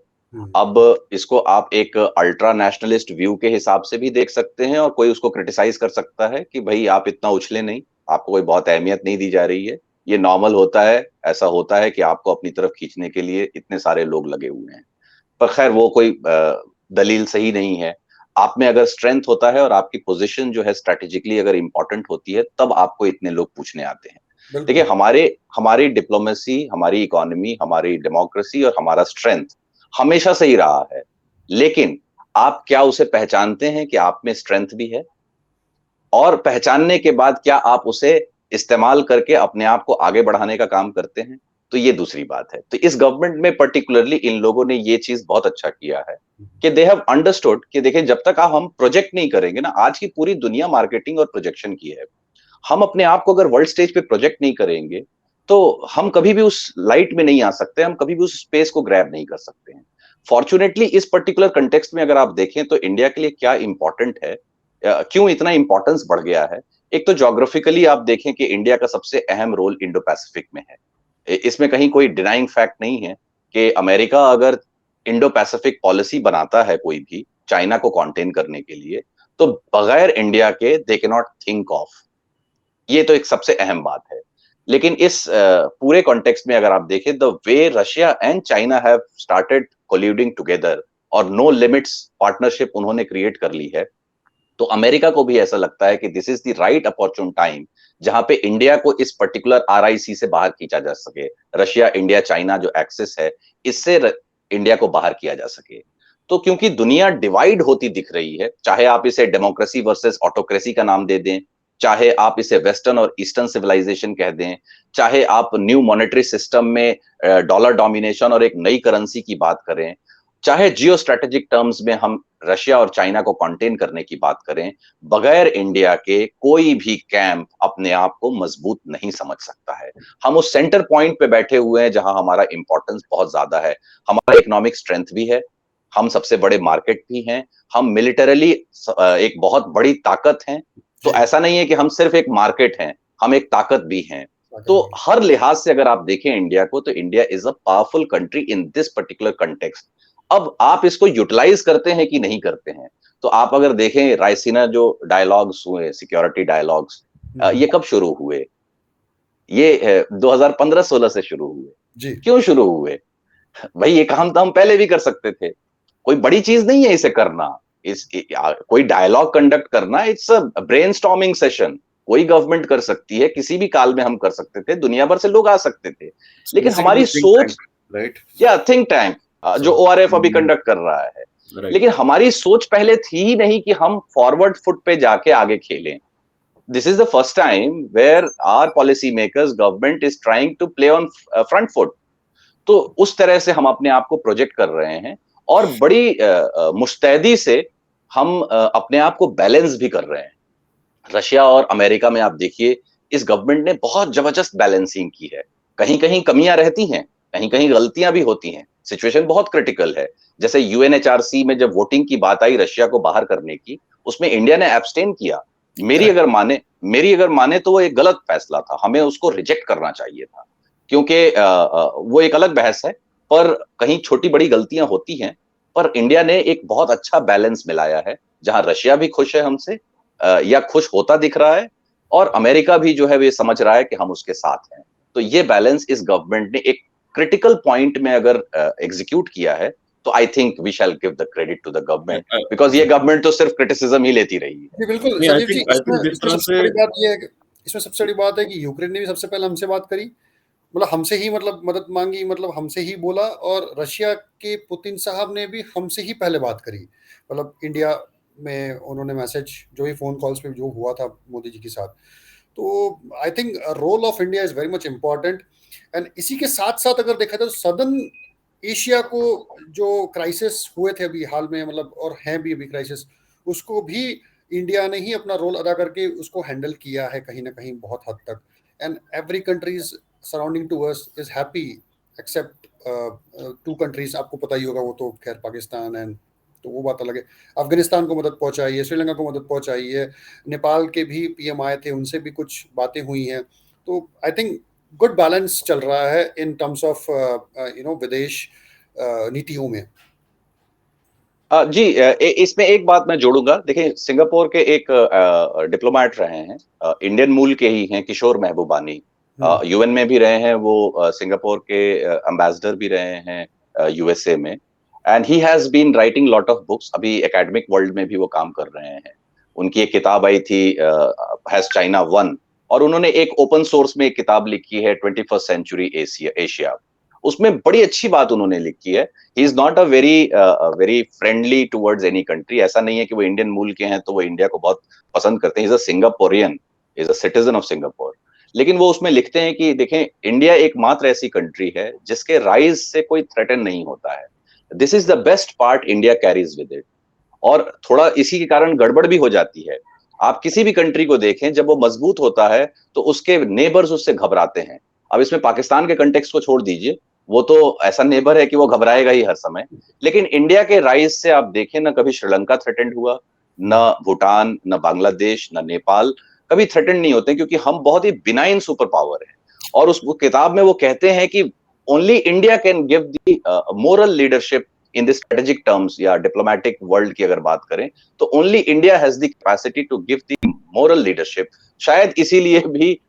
अब इसको आप एक अल्ट्रा नेशनलिस्ट व्यू के हिसाब से भी देख सकते हैं, और कोई उसको क्रिटिसाइज कर सकता है कि भाई आप इतना उछले नहीं, आपको कोई बहुत अहमियत नहीं दी जा रही है, ये नॉर्मल होता है, ऐसा होता है कि आपको अपनी तरफ खींचने के लिए इतने सारे लोग लगे हुए हैं। पर खैर वो कोई दलील सही नहीं है। आप में अगर स्ट्रेंथ होता है और आपकी पोजीशन जो है स्ट्रेटेजिकली अगर इंपॉर्टेंट होती है, तब आपको इतने लोग पूछने आते हैं। देखिए हमारी डिप्लोमेसी, हमारी इकोनॉमी, हमारी डेमोक्रेसी और हमारा स्ट्रेंथ हमेशा से ही रहा है। लेकिन आप क्या उसे पहचानते हैं कि आप में स्ट्रेंथ भी है, और पहचानने के बाद क्या आप उसे इस्तेमाल करके अपने आप को आगे बढ़ाने का काम करते हैं, तो ये दूसरी बात है। तो इस गवर्नमेंट में पर्टिकुलरली इन लोगों ने ये चीज बहुत अच्छा किया है कि दे हैव अंडरस्टूड कि देखिए जब तक हम प्रोजेक्ट नहीं करेंगे ना, आज की पूरी दुनिया मार्केटिंग और प्रोजेक्शन की है। हम अपने आप को अगर वर्ल्ड स्टेज पे प्रोजेक्ट नहीं करेंगे तो हम कभी भी उस लाइट में नहीं आ सकते, हम कभी भी उस स्पेस को ग्रैब नहीं कर सकते हैं। फॉर्चुनेटली इस पर्टिकुलर कंटेक्स्ट में अगर आप देखें तो इंडिया के लिए क्या इंपॉर्टेंट है, क्यों इतना इंपॉर्टेंस बढ़ गया है। एक तो ज्योग्राफिकली आप देखें कि इंडिया का सबसे अहम रोल इंडो पैसिफिक में है। इसमें कहीं कोई डिनाइंग फैक्ट नहीं है कि अमेरिका अगर इंडो पैसिफिक पॉलिसी बनाता है कोई भी चाइना को कॉन्टेन करने के लिए, तो बगैर इंडिया के दे के नॉट थिंक ऑफ। ये तो एक सबसे अहम बात है। लेकिन इस पूरे कॉन्टेक्स्ट में अगर आप देखें, the way Russia and China have started colluding together और नो लिमिट्स पार्टनरशिप उन्होंने क्रिएट कर ली है, तो अमेरिका को भी ऐसा लगता है कि this is the right opportune time जहां पे इंडिया को इस पर्टिकुलर आरआईसी से बाहर खींचा जा सके, रशिया इंडिया चाइना जो एक्सिस है इससे इंडिया को बाहर किया जा सके। तो क्योंकि दुनिया डिवाइड होती दिख रही है, चाहे आप इसे डेमोक्रेसी वर्सेस ऑटोक्रेसी का नाम दे दें, चाहे आप इसे वेस्टर्न और ईस्टर्न सिविलाइजेशन कह दें, चाहे आप न्यू मॉनेटरी सिस्टम में डॉलर डोमिनेशन और एक नई करेंसी की बात करें, चाहे जियो स्ट्रेटेजिक टर्म्स में हम रशिया और चाइना को कंटेन करने की बात करें, बगैर इंडिया के कोई भी कैंप अपने आप को मजबूत नहीं समझ सकता है। हम उस सेंटर पॉइंट पे बैठे हुए हैं जहां हमारा इंपॉर्टेंस बहुत ज्यादा है, हमारा इकोनॉमिक स्ट्रेंथ भी है, हम सबसे बड़े मार्केट भी हैं, हम मिलिटरली एक बहुत बड़ी ताकत हैं। तो ऐसा नहीं है कि हम सिर्फ एक मार्केट हैं, हम एक ताकत भी हैं। तो हर लिहाज से अगर आप देखें इंडिया को, तो India is a powerful country in this particular context. अब आप इसको यूटिलाइज करते हैं कि नहीं करते हैं, तो आप अगर देखें रायसीना जो डायलॉग्स हुए, सिक्योरिटी डायलॉग्स, ये कब शुरू हुए? ये 2015-16 से शुरू हुए। जी क्यों शुरू हुए? भाई ये काम तो हम पहले भी कर सकते थे, कोई बड़ी चीज नहीं है इसे करना। कोई डायलॉग कंडक्ट करना, इट्स अ ब्रेनस्टॉर्मिंग सेशन, कोई गवर्नमेंट कर सकती है, किसी भी काल में हम कर सकते थे, दुनिया भर से लोग आ सकते थे। लेकिन हमारी सोच, राइट, या थिंक टैंक जो ओआरएफ अभी कंडक्ट कर रहा है, लेकिन हमारी सोच पहले थी ही नहीं कि हम फॉरवर्ड फुट पे जाके आगे खेलें। This is the first time where our policy makers, government is trying to play on front foot. तो उस तरह से हम अपने आप को प्रोजेक्ट कर रहे हैं और बड़ी मुस्तैदी से हम अपने आप को बैलेंस भी कर रहे हैं। रशिया और अमेरिका में आप देखिए, इस गवर्नमेंट ने बहुत जबरदस्त बैलेंसिंग की है। कहीं कहीं कमियां रहती हैं, कहीं कहीं गलतियां भी होती हैं, सिचुएशन बहुत क्रिटिकल है। जैसे यूएनएचआरसी में जब वोटिंग की बात आई रशिया को बाहर करने की, उसमें इंडिया ने एब्सटेन किया। मेरी अगर माने तो वो एक गलत फैसला था, हमें उसको रिजेक्ट करना चाहिए था, क्योंकि वो एक अलग बहस है। पर कहीं छोटी बड़ी गलतियां होती हैं, पर इंडिया ने एक बहुत अच्छा बैलेंस मिलाया है, जहां रशिया भी खुश है हमसे, या खुश होता दिख रहा है, और अमेरिका भी जो है वो समझ रहा है कि हम उसके साथ हैं। तो ये बैलेंस इस गवर्नमेंट ने एक क्रिटिकल पॉइंट में अगर एग्जीक्यूट किया है, तो I think we shall give the credit to the government, because ये गवर्नमेंट तो सिर्फ क्रिटिसिज्म ही लेती रही है। जी बिल्कुल नहीं, संजीव जी, आई इसमें थिंक जिस इसमें तरह सबसे से बड़ी बात ये है कि इसमें सबसे बड़ी बात है कि यूक्रेन ने भी सबसे पहले हमसे बात करी, मतलब हमसे ही मतलब मदद मांगी, मतलब हमसे ही बोला, और रशिया के पुतिन साहब ने भी हमसे ही पहले बात करी। मतलब इंडिया में उन्होंने मैसेज जो ही फोन कॉल्स पे जो हुआ था मोदी जी के साथ, तो I think role of India is very much important. And इसी के साथ साथ अगर देखा जाए तो सदर्न एशिया को जो क्राइसिस हुए थे अभी हाल में, मतलब और हैं भी अभी क्राइसिस, उसको भी इंडिया ने ही अपना रोल अदा करके उसको हैंडल किया है कहीं ना कहीं बहुत हद तक। And every countries surrounding to us is happy except two countries, आपको पता ही होगा वो तो खैर पाकिस्तान एंड, तो वो बात अलग है। अफगानिस्तान को मदद पहुंचाई है, श्रीलंका को मदद पहुंचाई है, नेपाल के भी पीएम आए थे, उनसे भी कुछ बातें हुई हैं। तो आई थिंक गुड बैलेंस चल रहा है इन टर्म्स ऑफ विदेश नीतियों में। जी, इसमें एक बात मैं जोड़ूंगा। देखिए, सिंगापुर के एक डिप्लोमेट रहे हैं, इंडियन मूल के ही हैं, किशोर महबूबानी, यूएन में भी रहे हैं वो, सिंगापुर के एम्बेसडर भी रहे हैं यूएसए में, and he has been writing lot of books. अभी एकेडमिक वर्ल्ड में भी वो काम कर रहे हैं। उनकी एक किताब आई थी, हैज चाइना वन, और उन्होंने एक ओपन सोर्स में एक किताब लिखी है, 21st सेंचुरी एशिया। उसमें बड़ी अच्छी बात उन्होंने लिखी है। He is not a very friendly towards any country. ऐसा नहीं है कि वो इंडियन मूल के हैं तो वो इंडिया को बहुत पसंद करते हैं। Is a Singaporean, is a citizen of Singapore. लेकिन वो उसमें लिखते हैं कि देखें, इंडिया एकमात्र ऐसी कंट्री है जिसके राइज से कोई थ्रेटन नहीं होता है। This is the best part India carries with it. और थोड़ा इसी के कारण गड़बड़ भी हो जाती है। आप किसी भी कंट्री को देखें, जब वो मजबूत होता है तो उसके नेबर्स उससे घबराते हैं। अब इसमें पाकिस्तान के कंटेक्स्ट को छोड़ दीजिए, वो तो ऐसा नेबर है कि वो घबराएगा ही हर समय। लेकिन इंडिया के राइज से आप देखें ना, कभी श्रीलंका थ्रेटेंड हुआ, न भूटान, न बांग्लादेश, न नेपाल कभी थ्रेटेंड नहीं होते, क्योंकि हम बहुत ही बिनाइन सुपर पावर है। और उस किताब में वो कहते हैं कि only India can give the moral leadership in the strategic terms, या डिप्लोमेटिक वर्ल्ड की अगर बात करें, तो only India has the capacity to give the moral leadership. शायद इसीलिए भी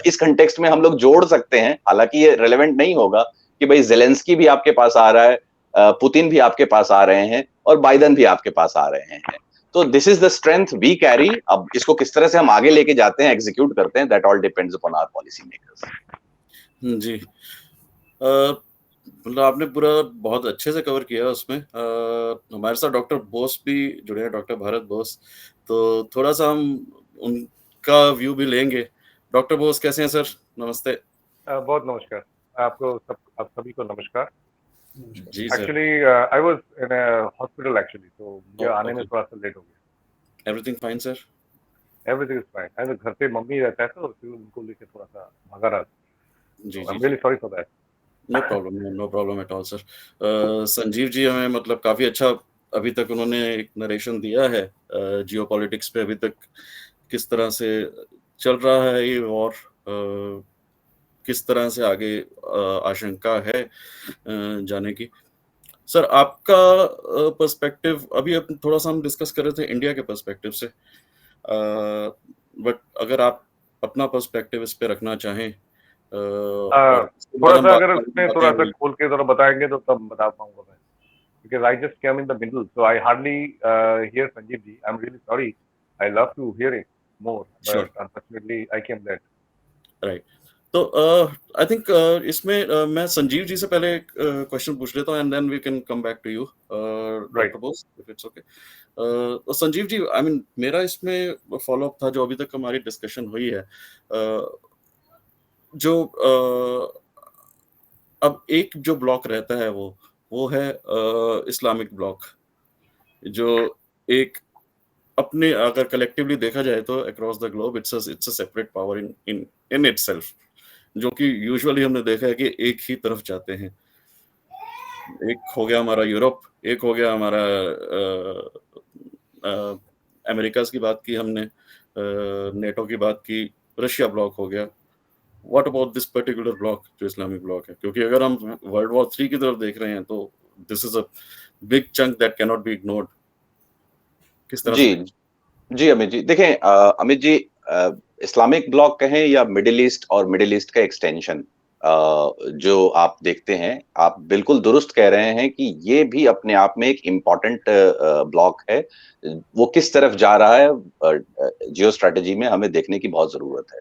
इस कंटेक्स्ट में हम लोग जोड़ सकते हैं, हालांकि ये रेलेवेंट नहीं होगा कि भाई जेलेंस्की भी आपके पास आ रहा है, पुतिन भी आपके पास आ रहे हैं और बाइडन भी आपके पास आ रहे हैं। तो this is the strength we carry. अब इसको किस तरह से हम आगे लेके जाते हैं, एग्जीक्यूट करते हैं, that all depends upon our policy makers. जी। मतलब आपने पूरा बहुत अच्छे से कवर किया उसमें। हमारे साथ डॉक्टर बोस भी जुड़े हैं, डॉक्टर भारत बोस, तो थोड़ा सा हम उनका व्यू भी लेंगे। डॉक्टर बोस कैसे हैं सर? नमस्ते। बहुत नमस्कार आपको, आप सभी को नमस्कार। जी sir. Actually I was in a hospital actually, तो मुझे आने में थोड़ा सा लेट हो गया। Everything fine sir? Everything is fine. I घर पे मम्मी रहता है तो फिर उनको लेके थोड़ा सा भागा रहा। जी आई जी एम जी। Really sorry for that. No problem, no problem at all sir. Sanjeev ji हमें मतलब काफी अच्छा अभी तक उन्होंने एक नरेशन दिया है जियोपॉलिटिक्स पे, अभी तक किस तरह से चल रहा है ये वॉर, किस तरह से आगे आशंका है जाने की। सर आपका पर्सपेक्टिव अभी थोड़ा सा हम डिस्कस कर रहे थे इंडिया के पर्सपेक्टिव से, बट अगर आप अपना पर्सपेक्टिव इस पे रखना चाहें और उसके बाद थोड़ा हम सा बात अगर बाकी उसमें थोड़ा सा बातें। खोल के थोड़ा बताएंगे तो तब बता पाऊंगा मैं, because I just came in the middle, so I hardly hear Sanjeev ji. I'm really sorry. I love to hear it more, sure, but unfortunately I came late. Right. तो आई थिंक इसमें मैं संजीव जी से पहले एक question पूछ लेता हूँ and then we can come back to you Right. Doctor Bose, if it's okay. तो संजीव जी, आई मीन मेरा इसमें फॉलो अप था जो अभी तक हमारी डिस्कशन हुई है। जो अब एक जो ब्लॉक रहता है वो है इस्लामिक ब्लॉक, जो एक अपने अगर कलेक्टिवली देखा जाए तो across the globe it's a separate power in in in itself, जो कि यूजुअली हमने देखा है कि एक ही तरफ जाते हैं। एक हो गया हमारा यूरोप, एक हो गया हमारा अमेरिकाज की बात की हमने, नेटो की बात की, रशिया ब्लॉक हो गया। What about this particular block जो इस्लामिक ब्लॉक है? क्योंकि अगर हम वर्ल्ड वॉर 3 की तरफ देख रहे हैं तो this is a big chunk that can not be ignored. किस तरह से जी देखें? जी अमित जी, देखें अमित जी, इस्लामिक ब्लॉक कहें या मिडिल ईस्ट और मिडिल ईस्ट का एक्सटेंशन, जो आप देखते हैं, आप बिल्कुल दुरुस्त कह रहे हैं कि ये भी अपने आप में एक इम्पॉर्टेंट ब्लॉक है। वो किस तरफ जा रहा है जियो स्ट्रेटेजी में हमें देखने की बहुत जरूरत है।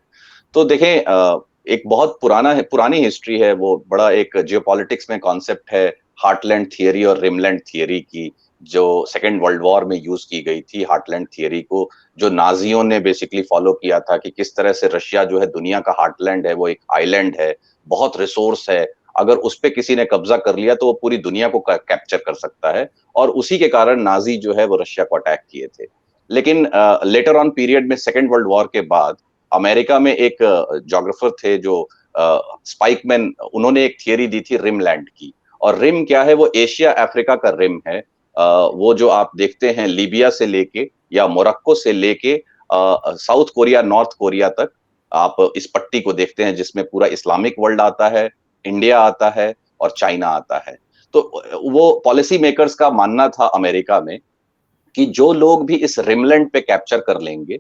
तो देखें, एक बहुत पुरानी हिस्ट्री है, वो बड़ा एक जियोपॉलिटिक्स में कॉन्सेप्ट है हार्टलैंड थियरी और रिमलैंड थियरी की, जो सेकेंड वर्ल्ड वॉर में यूज की गई थी। हार्टलैंड थियरी को जो नाजियों ने बेसिकली फॉलो किया था कि किस तरह से रशिया जो है दुनिया का हार्टलैंड है, वो एक आइलैंड है, बहुत रिसोर्स है, अगर उस पे किसी ने कब्जा कर लिया तो वो पूरी दुनिया को कैप्चर कर सकता है, और उसी के कारण नाजी जो है वो रशिया को अटैक किए थे। लेकिन लेटर ऑन पीरियड में सेकेंड वर्ल्ड वॉर के बाद अमेरिका में एक जोग्राफर थे जो स्पाइकमैन, उन्होंने एक थियरी दी थी रिमलैंड की। और रिम क्या है? वो एशिया अफ्रीका का रिम है। वो जो आप देखते हैं लीबिया से लेके या मोरक्को से लेके साउथ कोरिया, नॉर्थ कोरिया तक, आप इस पट्टी को देखते हैं जिसमें पूरा इस्लामिक वर्ल्ड आता है, इंडिया आता है और चाइना आता है। तो वो पॉलिसी मेकर्स का मानना था अमेरिका में कि जो लोग भी इस रिमलैंड पे कैप्चर कर लेंगे,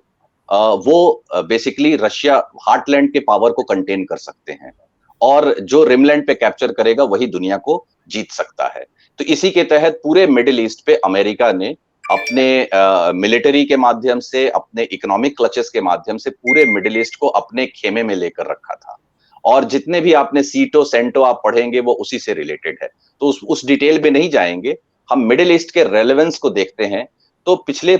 वो बेसिकली रशिया हार्टलैंड के पावर को कंटेन कर सकते हैं, और जो रिमलैंड पे कैप्चर करेगा वही दुनिया को जीत सकता है। तो इसी के तहत पूरे मिडिल ईस्ट पे अमेरिका ने अपने मिलिट्री के माध्यम से, अपने इकोनॉमिक क्लचेस के माध्यम से पूरे मिडिल ईस्ट को अपने खेमे में लेकर रखा था। और जितने भी आपने सीटो सेंटो आप पढ़ेंगे वो उसी से रिलेटेड है, तो उस डिटेल में नहीं जाएंगे। हम मिडिल ईस्ट के रेलेवेंस को देखते हैं, तो पिछले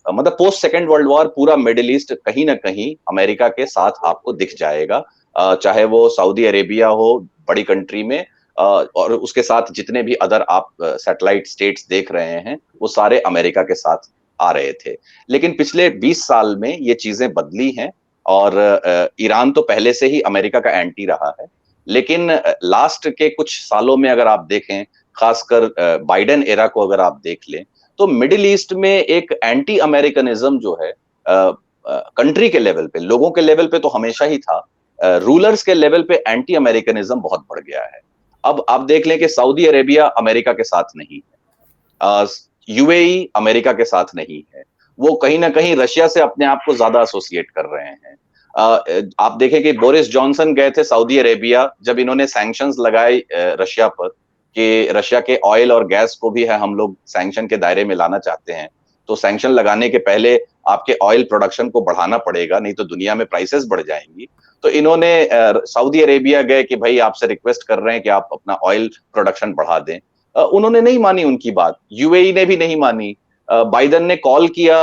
मतलब पोस्ट सेकेंड वर्ल्ड वॉर पूरा मिडिल ईस्ट कहीं ना कहीं अमेरिका के साथ आपको दिख जाएगा, चाहे वो सऊदी अरेबिया हो बड़ी कंट्री में, और उसके साथ जितने भी अदर आप सैटेलाइट स्टेट्स देख रहे हैं वो सारे अमेरिका के साथ आ रहे थे। लेकिन पिछले 20 साल में ये चीजें बदली हैं, और ईरान तो पहले से ही अमेरिका का एंटी रहा है, लेकिन लास्ट के कुछ सालों में अगर आप देखें, खासकर बाइडेन एरा को अगर आप देख लें, तो मिडिल ईस्ट में एक एंटी अमेरिकनिज्म जो है कंट्री के लेवल पे, लोगों के लेवल पे तो हमेशा ही था, रूलर्स के लेवल पे एंटी अमेरिकनिज्म बहुत बढ़ गया है। अब आप देख लें कि सऊदी अरेबिया अमेरिका के साथ नहीं है, यूएई अमेरिका के साथ नहीं है, वो कहीं ना कहीं रशिया से अपने आप को ज्यादा एसोसिएट कर रहे हैं। आप देखें कि बोरिस जॉनसन गए थे सऊदी अरेबिया जब इन्होंने सैंक्शंस लगाए रशिया पर कि रशिया के ऑयल और गैस को भी है हम लोग सैंक्शन के दायरे में लाना चाहते हैं, तो सैंक्शन लगाने के पहले आपके ऑयल प्रोडक्शन को बढ़ाना पड़ेगा, नहीं तो दुनिया में प्राइसेस बढ़ जाएंगी। तो इन्होंने सऊदी अरेबिया गए कि भाई आपसे रिक्वेस्ट कर रहे हैं कि आप अपना ऑयल प्रोडक्शन बढ़ा दें। उन्होंने नहीं मानी उनकी बात, यूएई ने भी नहीं मानी। बाइडन ने कॉल किया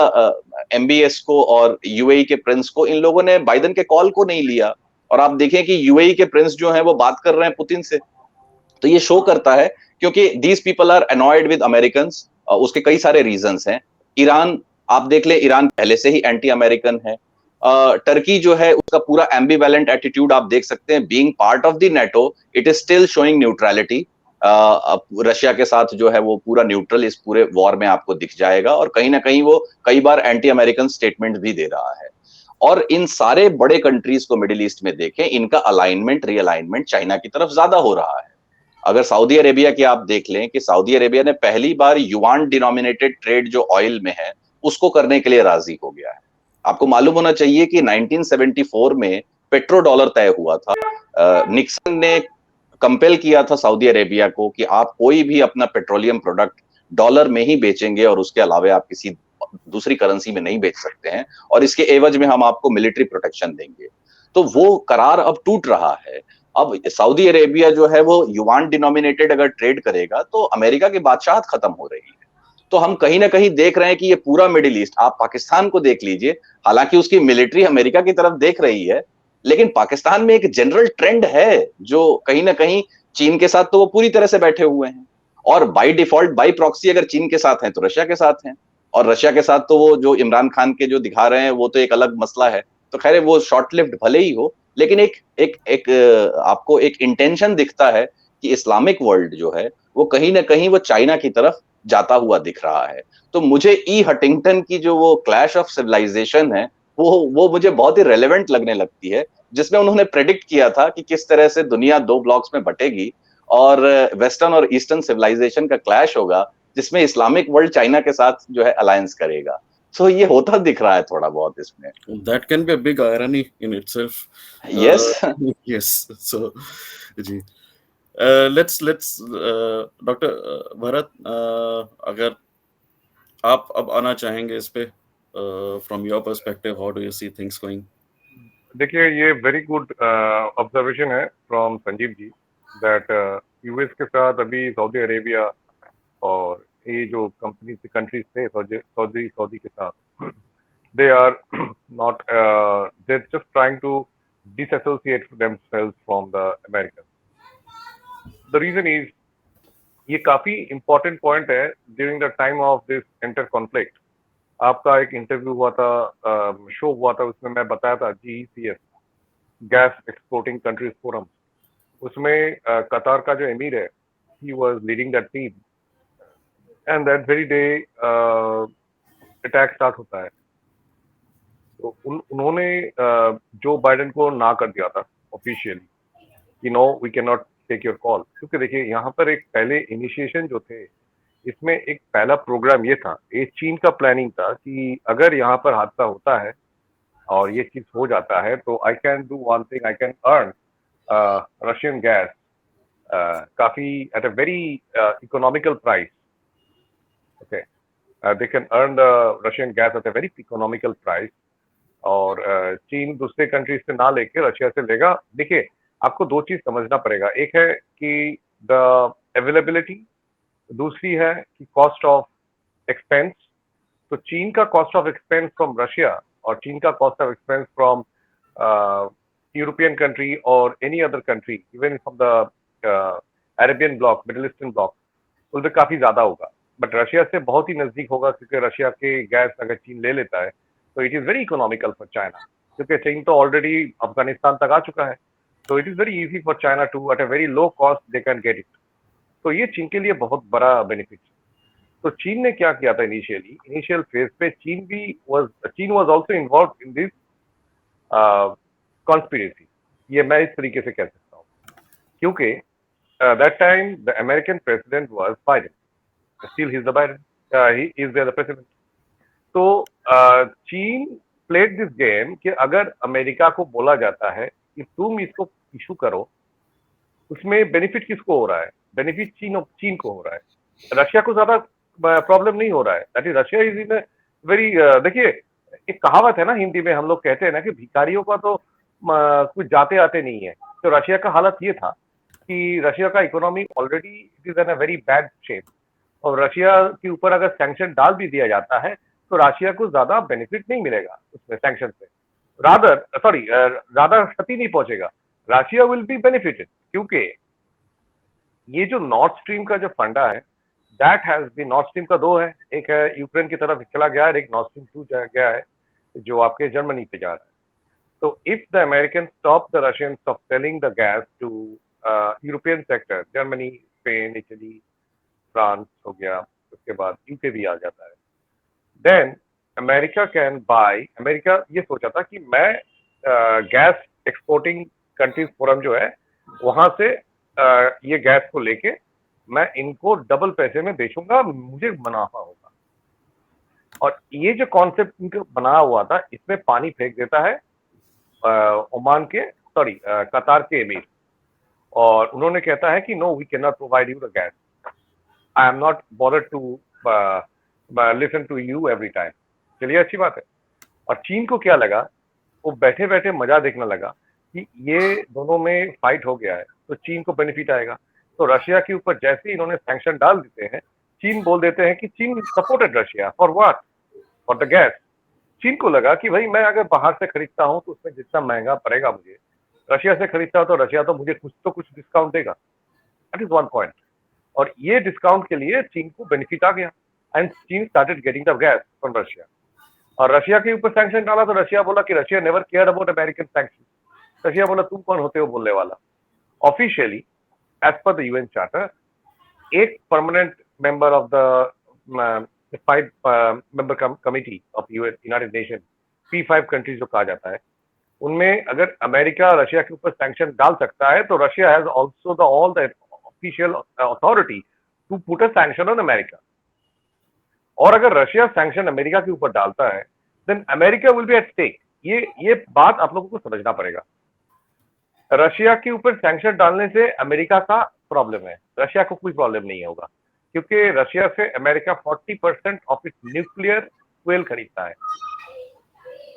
एमबीएस को और यूएई के प्रिंस को, इन लोगों ने बाइडन के कॉल को नहीं लिया। और आप देखें कि यूएई के प्रिंस जो हैं वो बात कर रहे हैं पुतिन से, तो ये शो करता है क्योंकि these people are annoyed with American. उसके कई सारे रीजंस हैं। ईरान, आप देख ले, ईरान पहले से ही एंटी अमेरिकन है। टर्की जो है उसका पूरा एम्बिवेलेंट एटीट्यूड आप देख सकते हैं, being part of the NATO it is still showing neutrality. Russia के साथ जो है वो पूरा न्यूट्रल इस पूरे वॉर में आपको दिख जाएगा, और कहीं ना कहीं वो कई बार एंटी अमेरिकन स्टेटमेंट भी दे रहा है। और इन सारे बड़े कंट्रीज को मिडिल ईस्ट में देखें, इनका अलाइनमेंट रीअलाइनमेंट चाइना की तरफ ज्यादा हो रहा है। अगर सऊदी अरेबिया की आप देख लें कि सऊदी अरेबिया ने पहली बार युआन डिनोमिनेटेड ट्रेड जो ऑयल में है उसको करने के लिए राजी हो गया है। आपको मालूम होना चाहिए कि 1974 में पेट्रो डॉलर तय हुआ था। निक्सन ने कंपेल किया था सऊदी अरेबिया को कि आप कोई भी अपना पेट्रोलियम प्रोडक्ट डॉलर में ही बेचेंगे और उसके अलावा आप किसी दूसरी करेंसी में नहीं बेच सकते हैं, और इसके एवज में हम आपको मिलिट्री प्रोटेक्शन देंगे। तो वो करार अब टूट रहा है। अब सऊदी अरेबिया जो है वो युआन डिनोमिनेटेड अगर ट्रेड करेगा तो अमेरिका की बादशाहत खत्म हो रही है। तो हम कहीं ना कहीं देख रहे हैं कि ये पूरा मिडिल ईस्ट, आप पाकिस्तान को देख लीजिए, हालांकि उसकी मिलिट्री अमेरिका की तरफ देख रही है, लेकिन पाकिस्तान में एक जनरल ट्रेंड है जो कहीं ना कहीं चीन के साथ तो वो पूरी तरह से बैठे हुए हैं, और बाई डिफॉल्ट बाई प्रॉक्सी अगर चीन के साथ हैं तो रशिया के साथ हैं। और रशिया के साथ तो वो जो इमरान खान के जो दिखा रहे हैं वो तो एक अलग मसला है। तो खैर वो शॉर्ट लिव्ड भले ही हो, लेकिन एक आपको एक इंटेंशन दिखता है कि इस्लामिक वर्ल्ड जो है वो कहीं ना कहीं वो चाइना की तरफ जाता हुआ दिख रहा है। तो मुझे ई हटिंगटन की जो वो क्लैश ऑफ सिविलाइजेशन है वो मुझे बहुत ही रेलेवेंट लगने लगती है, जिसमें उन्होंने प्रेडिक्ट किया था कि किस तरह से दुनिया दो ब्लॉक्स में बटेगी और वेस्टर्न और ईस्टर्न सिविलाइजेशन का क्लैश होगा, जिसमें इस्लामिक वर्ल्ड चाइना के साथ जो है अलायंस करेगा। तो ये होता दिख रहा है थोड़ा बहुत इसमें। That can be a big irony in itself. Yes Yes. So, जी. Let's डॉक्टर भरत, अगर आप अब आना चाहेंगे इस पे, from your perspective how do you see things going? देखिए, ये वेरी गुड ऑब्जर्वेशन है from Sanjeev ji that US के साथ अभी सऊदी अरेबिया और ये जो कंट्रीज थे सऊदी के साथ, they are not they're just trying to disassociate themselves from the Americans. The reason is ये काफी important point है during the time of this inter conflict. आपका एक इंटरव्यू हुआ था, शो हुआ था, उसमें मैं बताया था GECS gas exporting countries forum, उसमें कतार का जो एमीर है he was leading that team and that very day attack start होता है। तो उन्होंने जो बाइडेन को ना कर दिया था ऑफिशियली कि no we can not take your call, क्योंकि देखिए यहाँ पर एक पहले इनिशिएशन जो थे, इसमें एक पहला प्रोग्राम ये था, ये चीन का प्लानिंग था कि अगर यहाँ पर हादसा होता है और ये चीज हो जाता है तो I can do one thing, I can earn Russian gas काफी at a very economical price. Okay, they can earn the Russian gas at a very economical price, और चीन दूसरे कंट्रीज से ना लेके रशिया से लेगा। देखिए, आपको दो चीज समझना पड़ेगा, एक है कि द अवेलेबिलिटी, दूसरी है कि कॉस्ट ऑफ एक्सपेंस। तो चीन का cost of expense from Russia और चीन का cost of expense from European country और any other country, even from the Arabian block, middle eastern block, उस पर काफी ज्यादा होगा। बट रशिया से बहुत ही नजदीक होगा, क्योंकि रशिया के गैस अगर चीन ले लेता है तो it is very economical for China, क्योंकि चीन तो ऑलरेडी अफगानिस्तान तक आ चुका है। तो it is very easy for China to at a very low cost they can get it. तो ये चीन के लिए बहुत बड़ा बेनिफिट है। तो चीन ने क्या किया था इनिशियल फेज पे, चीन was also involve in this conspiracy, ये मैं इस तरीके से कह सकता हूँ, क्योंकि that time the American president was Biden, still he is the Biden, he is the president. तो चीन प्लेड दिस गेम कि अगर अमेरिका को बोला जाता है कि तुम इसको इशू करो, उसमें बेनिफिट किसको हो रहा है? बेनिफिट चीन को हो रहा है। रशिया को ज्यादा प्रॉब्लम नहीं हो रहा है। That is Russia is in very, देखिए एक कहावत है ना हिंदी में, हम लोग कहते हैं ना कि भिखारियों का तो कुछ जाते आते नहीं है। तो रशिया का हालत ये था कि रशिया का economy already it is in a very bad shape, और रशिया के ऊपर अगर सैंक्शन डाल भी दिया जाता है तो रशिया को ज्यादा बेनिफिट नहीं मिलेगा उसमें सैंक्शन से, ज्यादा क्षति नहीं पहुंचेगा। रशिया विल बी बेनिफिटेड, क्योंकि ये जो नॉर्थ स्ट्रीम का जो फंडा है, that has been, North Stream का दो है, एक है यूक्रेन की तरफ चला गया है, एक नॉर्थ स्ट्रीम 2 गया है जो आपके जर्मनी पे जा रहा है। So if the Americans stop the Russians of selling the gas to European sector, Germany, Spain, Italy, France हो गया, उसके बाद यूके भी आ जाता है, then America can buy, America ये सोचा था कि मैं गैस एक्सपोर्टिंग कंट्रीज फोरम जो है वहां से ये गैस को लेके मैं इनको डबल पैसे में बेचूंगा, मुझे मुनाफा होगा। और ये जो कॉन्सेप्ट इनका बना हुआ था, इसमें पानी फेंक देता है ओमान के, कतार के एमीर, और उन्होंने कहता है कि no we can not provide you the gas, I am not bothered to listen to you every time. चलिए अच्छी बात है। और चीन को क्या लगा, वो बैठे बैठे मजा देखने लगा कि ये दोनों में फाइट हो गया है तो चीन को बेनिफिट आएगा। तो रशिया के ऊपर जैसे ही इन्होंने सैंक्शन डाल देते हैं, चीन बोल देते हैं कि चीन supported Russia for what, for the gas. चीन को लगा कि भाई मैं अगर बाहर से खरीदता हूं तो उसमें जितना महंगा पड़ेगा मुझे, रशिया से खरीदता हूं तो रशिया तो मुझे कुछ डिस्काउंट देगा। That is one point. और ये डिस्काउंट के लिए चीन को बेनिफिट आ गया, एंड चीन started getting the gas from Russia. और रशिया के ऊपर सैंक्शन डाला तो रशिया बोला कि Russia never care about American sanction. Russia बोला तुम कौन होते हो बोलने वाला। Officially as per the UN charter, एक permanent member of the 5 member committee of United Nation, P5 countries जो कहा जाता है, उनमें अगर अमेरिका रशिया के ऊपर सैंक्शन डाल सकता है तो Russia has also the all the official authority to put a sanction on America. और अगर रशिया सैंक्शन अमेरिका के ऊपर डालता है, then America will be at stake. ये बात आप लोगों को समझना पड़ेगा। रशिया के ऊपर सैंक्शन डालने से अमेरिका का प्रॉब्लम है, रशिया को कोई प्रॉब्लम नहीं होगा, क्योंकि रशिया से America 40% of its nuclear fuel खरीदता है।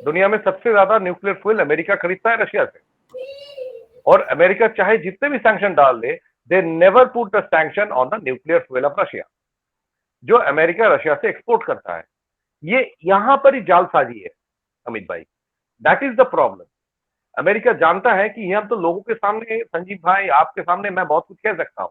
दुनिया में सबसे ज्यादा न्यूक्लियर फ्यूल अमेरिका खरीदता है रशिया से। और अमेरिका चाहे जितने भी सैंक्शन डाल दे, they never put the sanction on the nuclear fuel of Russia, जो अमेरिका रशिया से एक्सपोर्ट करता है। ये यहां पर ही जालसाजी है अमित भाई, that is the problem. America जानता है कि हम तो लोगों के सामने, संजीव भाई आपके सामने मैं बहुत कुछ कह सकता हूं,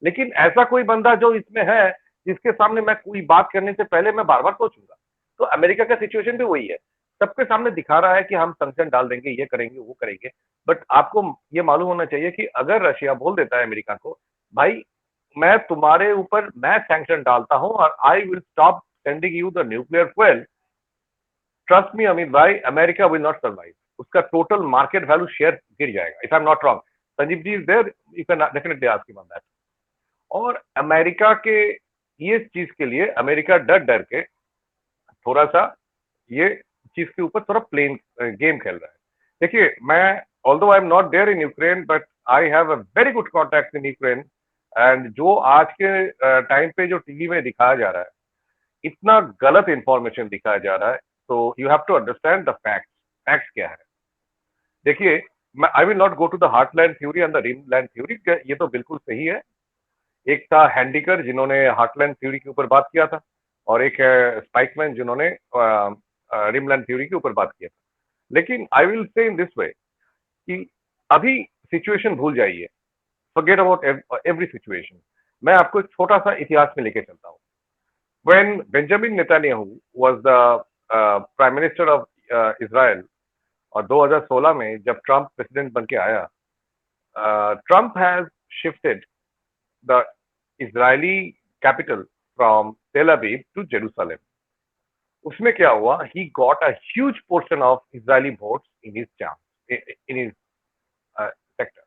लेकिन ऐसा कोई बंदा जो इसमें है जिसके सामने मैं कोई बात करने से पहले मैं बार बार सोचूंगा। तो अमेरिका का सिचुएशन भी वही है, सबके सामने दिखा रहा है कि हम सैंक्शन डाल देंगे, ये करेंगे वो करेंगे, बट आपको ये मालूम होना चाहिए कि अगर रशिया बोल देता है अमेरिका को, भाई मैं तुम्हारे ऊपर मैं सैंक्शन डालता हूं और I will stop sending you the nuclear fuel, trust me Amit भाई, अमेरिका विल नॉट सर्वाइव। उसका टोटल मार्केट वैल्यू शेयर गिर जाएगा। If I am not wrong, Sanjeev ji is there, you can definitely ask him on that. और America के ये चीज के लिए अमेरिका डर डर के थोड़ा सा ये चीज के ऊपर थोड़ा प्लेन गेम खेल रहा है। देखिए मैं, although I am not there in Ukraine, but I have a very good contact in Ukraine, and जो आज के टाइम पे जो टीवी में दिखाया जा रहा है, इतना गलत इंफॉर्मेशन दिखाया जा रहा है, तो you have to understand the facts. Facts क्या है, देखिए I will not go to the heartland theory and the rimland theory, ये तो बिल्कुल सही है। एक था हैंडिकर जिन्होंने हार्टलैंड थ्योरी के ऊपर बात किया था, और एक है स्पाइकमैन जिन्होंने रिमलैंड थ्योरी के ऊपर बात किया था। लेकिन I will say in this way कि अभी सिचुएशन भूल जाइए, फॉरगेट अबाउट एवरी सिचुएशन। मैं आपको एक छोटा सा इतिहास में लेके चलता हूँ। When Benjamin Netanyahu was the prime minister of Israel, और 2016 में जब ट्रंप प्रेसिडेंट बन के आया, Trump has shifted the Israeli capital from Tel Aviv to Jerusalem. उसमें क्या हुआ, he got a huge portion of Israeli votes in his sector.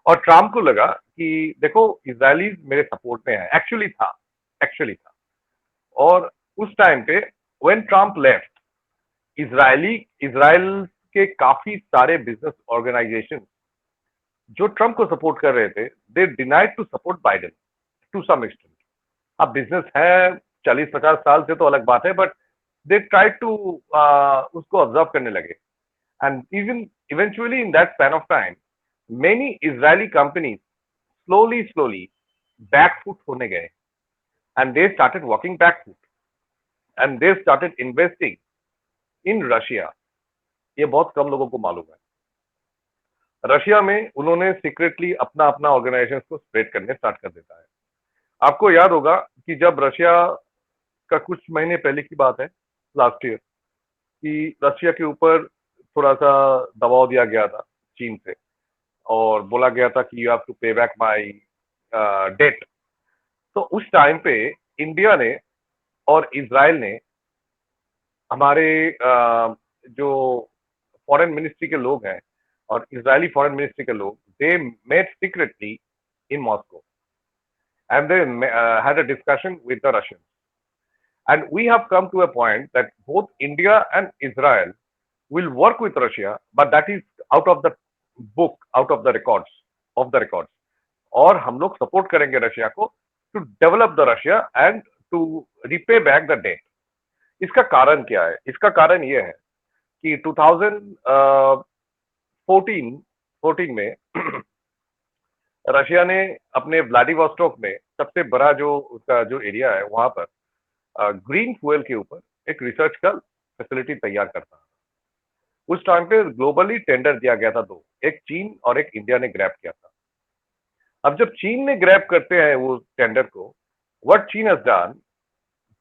और ट्रम्प को लगा कि देखो इजरायली मेरे सपोर्ट में है, एक्चुअली था। और उस टाइम पे when Trump left, इजराइल के काफी सारे बिजनेस ऑर्गेनाइजेशन जो ट्रम्प को सपोर्ट कर रहे थे, they denied to support Biden to some extent. अब बिजनेस है 40-50 साल से तो अलग बात है, बट दे ट्राई टू उसको ऑब्जर्व करने लगे। And even eventually in that span of time many Israeli companies slowly backfoot होने गए, and they started walking backfoot, and they started investing in Russia। ये बहुत कम लोगों को मालूम है। रशिया में उन्होंने सीक्रेटली अपना अपना ऑर्गेनाइजेशन को स्प्रेड करने स्टार्ट कर देता है। आपको याद होगा कि जब रशिया का कुछ महीने पहले की बात है, लास्ट ईयर, कि रशिया के ऊपर थोड़ा सा दबाव दिया गया था चीन से, और बोला गया था कि यू हैव टू पे बैक माय डेट। तो उस टाइम पे इंडिया ने और इजराइल ने, हमारे जो फॉरेन मिनिस्ट्री के लोग हैं और इजरायली फॉरेन मिनिस्ट्री के लोग, they met secretly in Moscow and they had a discussion with the Russians. And we have come to a point that both India and Israel will work with Russia, but that is out of the book, out of the records, of the records. और हम लोग support करेंगे Russia को to develop the Russia and to repay back the debt. इसका कारण क्या है? इसका कारण ये है कि 2014 में रशिया ने अपने व्लादिवोस्टोक में सबसे बड़ा जो उसका जो एरिया है वहां पर ग्रीन फ्यूल के ऊपर एक रिसर्च का फैसिलिटी तैयार करता है। उस टाइम पे ग्लोबली टेंडर दिया गया था दो, एक चीन और एक इंडिया ने ग्रैब किया था। अब जब चीन ने ग्रैब करते हैं वो टेंडर को, व्हाट चीन has done,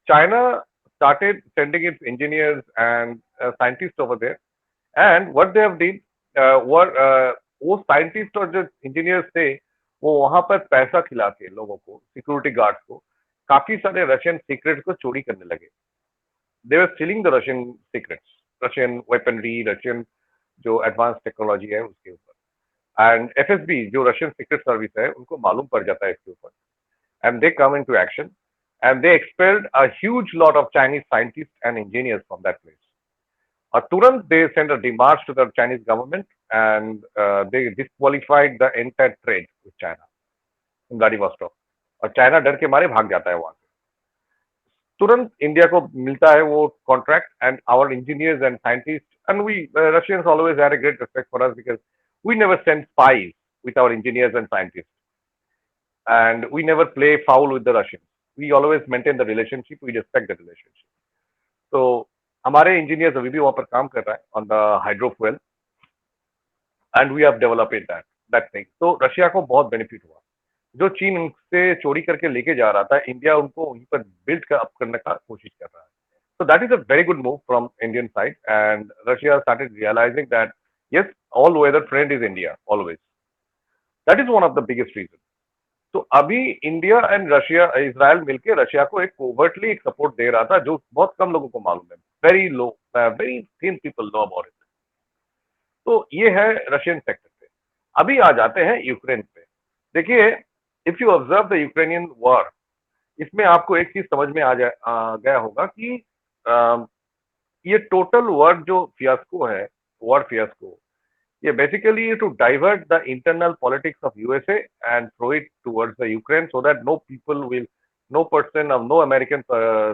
China started sending its engineers and scientists over there, and what they have did वो साइंटिस्ट और जो इंजीनियर्स थे वो वहां पर पैसा खिला के लोगों को, सिक्योरिटी गार्ड्स को, काफी सारे रशियन सीक्रेट्स को चोरी करने लगे। They were stealing the Russian secrets, Russian weaponry, Russian जो एडवांस टेक्नोलॉजी है उसके ऊपर। एंड एफएसबी जो रशियन सीक्रेट सर्विस है उनको मालूम पड़ जाता है इसके ऊपर, and they come into action and they expelled a huge lot of Chinese scientists and engineers from that place. Turant they sent a demarche to the Chinese government, and they disqualified the entire trade with China in Vladivostok. और China डर के मारे भाग जाता है वहां से। तुरंत इंडिया को मिलता है वो contract, and our engineers and scientist, and we Russians always had a great respect for us because we never send spies with our engineers and scientists, and we never play foul with the Russians. We always maintain the relationship, we respect the relationship. So हमारे engineers अभी भी वहां पर काम कर रहा है on the hydrofuel, and we have developed that thing. तो रशिया को बहुत बेनिफिट हुआ। जो चीन उनसे चोरी करके लेके जा रहा था, इंडिया उनको वहीं पर बिल्ड अप करने का कोशिश कर रहा है। So that is a very good move from Indian side, and Russia started realizing that yes, all weather friend is India always. That is one of the biggest reasons. तो अभी India and Russia, Israel मिलके Russia को एक covertly एक support दे रहा था जो बहुत कम लोगों को मालूम है, very low, very thin people know about it. तो ये है रशियन सेक्टर पे। अभी आ जाते हैं यूक्रेन पे। देखिए, if you observe the Ukrainian war, इसमें आपको एक चीज समझ में आ गया होगा कि ये टोटल वॉर जो फियास्को है, वॉर फियास्को, ये basically to divert the internal politics of USA and throw it towards the Ukraine so that no person or no American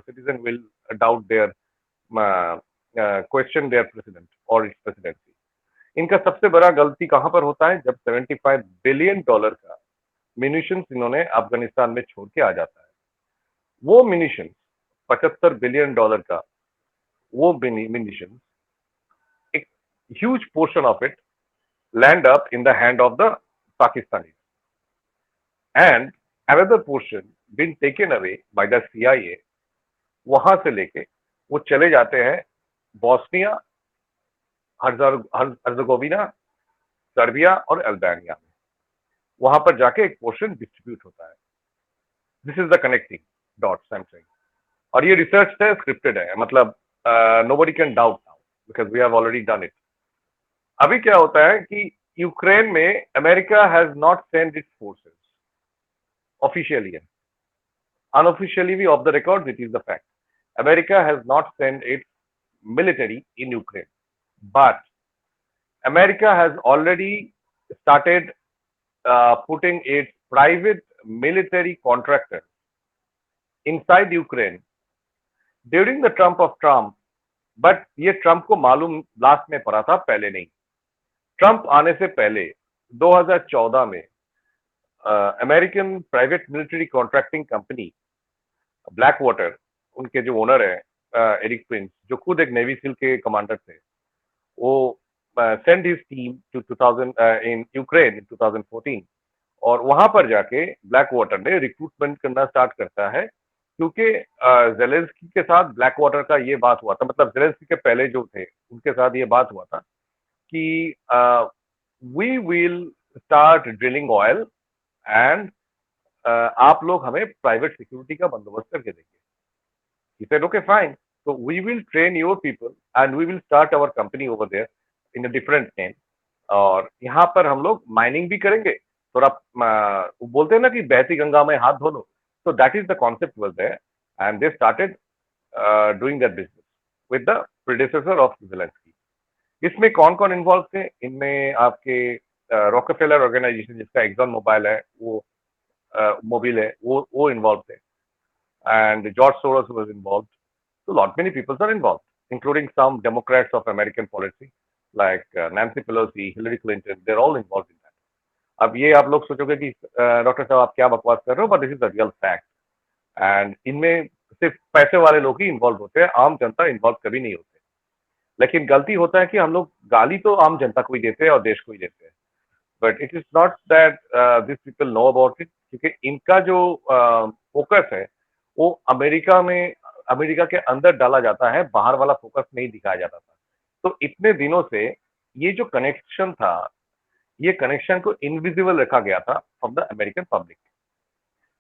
citizen will doubt their question their president or its presidency. इनका सबसे बड़ा गलती कहां पर होता है? जब $75 billion का म्यूनिशंस इन्होंने अफगानिस्तान में छोड़ के आ जाता है। वो म्यूनिशंस $75 बिलियन का वो म्यूनिशंस, एक huge portion of it land up in the hand of the Pakistanis, and another portion been taken away by the CIA। वहां से लेके वो चले जाते हैं बॉस्निया, हर्जगोविना, सर्बिया और अल्बानिया में। वहां पर जाके एक पोर्शन डिस्ट्रीब्यूट होता है। This is the connecting dots I am saying. और ये रिसर्च है, स्क्रिप्टेड है, मतलब nobody can doubt now because we have already done it. अभी क्या होता है कि यूक्रेन में America has not send its forces officially, unofficially भी off the record, it is the fact. America has not send it's military in Ukraine. But America has already started putting its private military contractors inside Ukraine during the Trump of Trump. But ये Trump को मालूम last में पड़ा था, पहले नहीं. Trump आने से पहले 2014 में American private military contracting company black water, उनके जो ओनर है एरिक प्रिंस, जो खुद एक नेवी सील के कमांडर थे, वो send his team to 2000 in Ukraine in 2014. और वहां पर जाके ब्लैक वाटर ने रिक्रूटमेंट करना स्टार्ट करता है, क्योंकि जेलेंस्की के साथ ब्लैक वाटर का ये बात हुआ था, मतलब जेलेंस्की के पहले जो थे उनके साथ ये बात हुआ था कि we will start drilling oil and आप लोग हमें प्राइवेट सिक्योरिटी का बंदोबस्त करके देंगे. He said, okay, fine. So we will train your people and we will start our company over there in a different name. और यहाँ पर हम लोग माइनिंग भी करेंगे. थोड़ा बोलते हैं ना कि बहती गंगा में हाथ धो लो. So that is the concept was there, and they started doing that business with the predecessor of Zelensky. इसमें कौन कौन इन्वॉल्व थे? इनमें आपके रॉकफेलर ऑर्गेनाइजेशन, जिसका एक्सॉन मोबाइल है, वो मोबिल है, वो इन्वॉल्व थे, and George Soros was involved. So, lot many people are involved, including some Democrats of American policy, like Nancy Pelosi, Hillary Clinton. They're all involved in that. अब ये आप लोग सोचोगे कि डॉक्टर साहब आप क्या बकवास कर रहे हो, but this is the real fact. And इनमें सिर्फ पैसे वाले लोग ही इन्वॉल्व होते हैं, आम जनता इन्वॉल्व कभी नहीं होते. लेकिन गलती होता है कि हम लोग गाली तो आम जनता को ही देते हैं और देश को ही देते हैं, but it is not that this people know about it, क्योंकि इनका जो फोकस है वो अमेरिका के अंदर डाला जाता है, बाहर वाला फोकस नहीं दिखाया जाता था. तो इतने दिनों से ये जो कनेक्शन था, ये कनेक्शन को इनविजिबल रखा गया था फ्रॉम द अमेरिकन पब्लिक.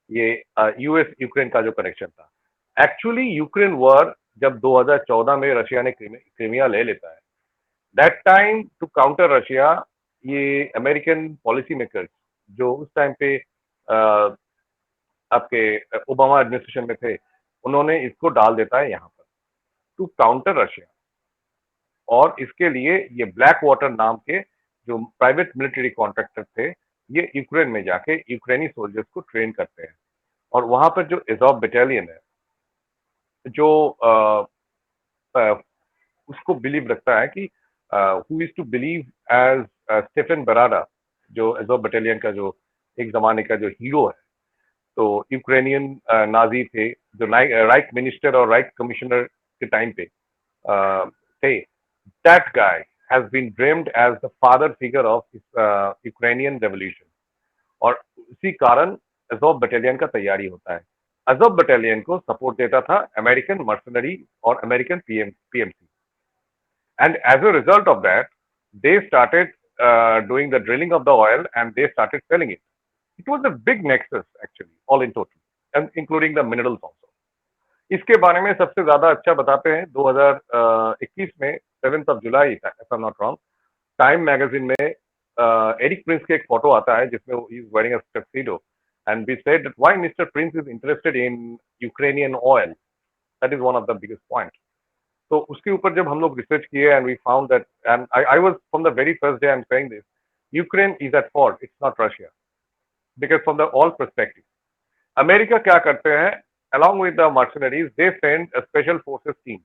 ये यूएस यूक्रेन का जो कनेक्शन था, एक्चुअली यूक्रेन वॉर जब 2014 में रशिया ने क्रीमिया ले लेता है, that time to counter Russia, ये अमेरिकन पॉलिसी मेकर्स जो उस टाइम पे आपके ओबामा एडमिनिस्ट्रेशन में थे, उन्होंने इसको डाल देता है यहाँ पर टू काउंटर रशिया. और इसके लिए ये ब्लैक वाटर नाम के जो प्राइवेट मिलिट्री कॉन्ट्रैक्टर थे, ये यूक्रेन में जाके यूक्रेनी सोल्जर्स को ट्रेन करते हैं. और वहां पर जो एज़ोव बटालियन है, जो उसको बिलीव रखता है कि who is to believe as Stefan Barada, जो एज़ोव बटालियन का जो एक जमाने का जो हीरो है, तो यूक्रेनियन नाजी थे, जो राइट मिनिस्टर और राइट कमिश्नर के टाइम पे थे. That guy has been dreamed as the father figure of Ukrainian revolution. और उसी कारण अज़ोव बटालियन का तैयारी होता है. अज़ोव बटालियन को सपोर्ट देता था अमेरिकन मर्सनरी और American PMC. And as a result of that they started doing the drilling of the oil and they started selling it. It was a big nexus actually, all in total, and including the minerals also. इसके बारे में सबसे ज्यादा अच्छा बताते हैं 2021 में 7th of July, if I'm not wrong, time magazine में एरिक प्रिंस के एक फोटो आता है जिसमें he is wearing a tuxedo, and we said that why Mr. Prince is interested in Ukrainian oil. That is one of the biggest point. तो उसके ऊपर जब हम लोग रिसर्च किए and we found that, and I was from the very first day I am saying this, Ukraine is at fault, it's not Russia, because from the all perspective America क्या करते हैं, along with the mercenaries they send a special forces team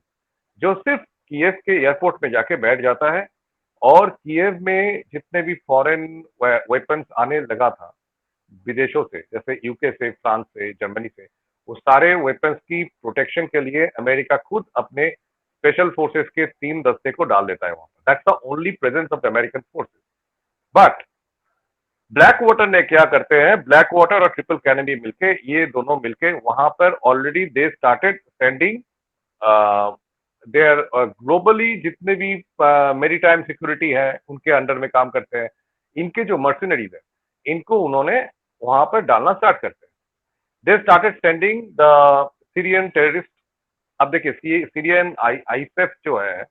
जो सिर्फ Kyiv के airport में जाके बैठ जाता है, और कीव में जितने भी फॉरेन वेपन्स आने लगा था विदेशों से, जैसे यूके से, फ्रांस से, जर्मनी से, वो सारे वेपन्स की प्रोटेक्शन के लिए अमेरिका खुद अपने स्पेशल फोर्सेस के 3 दस्ते को डाल देता है वहां पर. That's the only presence of the American forces. But Black water ने क्या करते हैं, ब्लैक वाटर और ट्रिपल कैनेडी मिलके, ये दोनों मिलके वहां पर already they started sending their globally जितने भी मेरीटाइम सिक्योरिटी है उनके अंडर में काम करते हैं, इनके जो मर्सिनरीज है इनको उन्होंने वहां पर डालना स्टार्ट करते हैं. दे started sending the Syrian terrorist. अब देखिए सीरियन आईएसएफ जो है,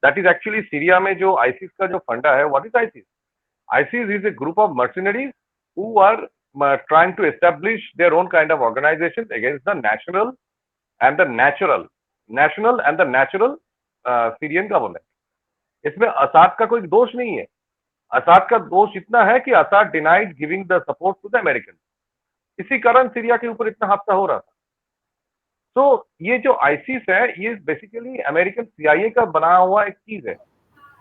दैट इज एक्चुअली सीरिया में जो आईसिस का जो फंडा है. What is ISIS? ISIS is a group of mercenaries who are trying to establish their own kind of organization against the national and the natural Syrian government, इसमें असाद का कोई दोष नहीं है। असाद का दोष इतना है कि Assad denied giving the support to the American, इसी कारण सीरिया के ऊपर इतना हादसा हो रहा था। तो ये जो आईसिस है ये बेसिकली अमेरिकन सीआईए का बना हुआ एक चीज है,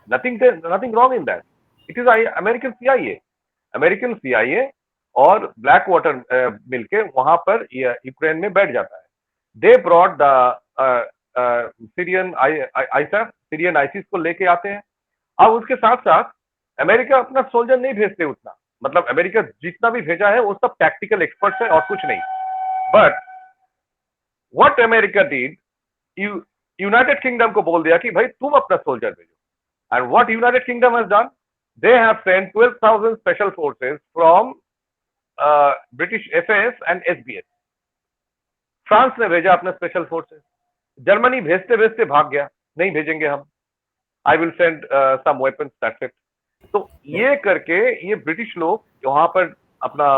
nothing wrong in that, it is American CIA. American CIA और ब्लैक वाटर मिलके वहां पर यूक्रेन में बैठ जाता है। They brought the Syrian ISF, Syrian ISIS को लेके आते हैं। अब उसके साथ साथ अमेरिका अपना सोल्जर नहीं भेजते उतना, मतलब अमेरिका जितना भी भेजा है वो सब टैक्टिकल एक्सपर्ट्स है और कुछ नहीं। But what America did, United kingdom को बोल दिया कि भाई तुम अपना सोल्जर भेजो। And what United kingdom has done, they have sent 12,000 special forces from British FAS and SBS. France ने भेजा अपने स्पेशल फोर्सेस, जर्मनी भेजते भेजते भाग गया, नहीं भेजेंगे हम, I will send some weapons, that's it. तो ये करके ये ब्रिटिश लोग वहां पर अपना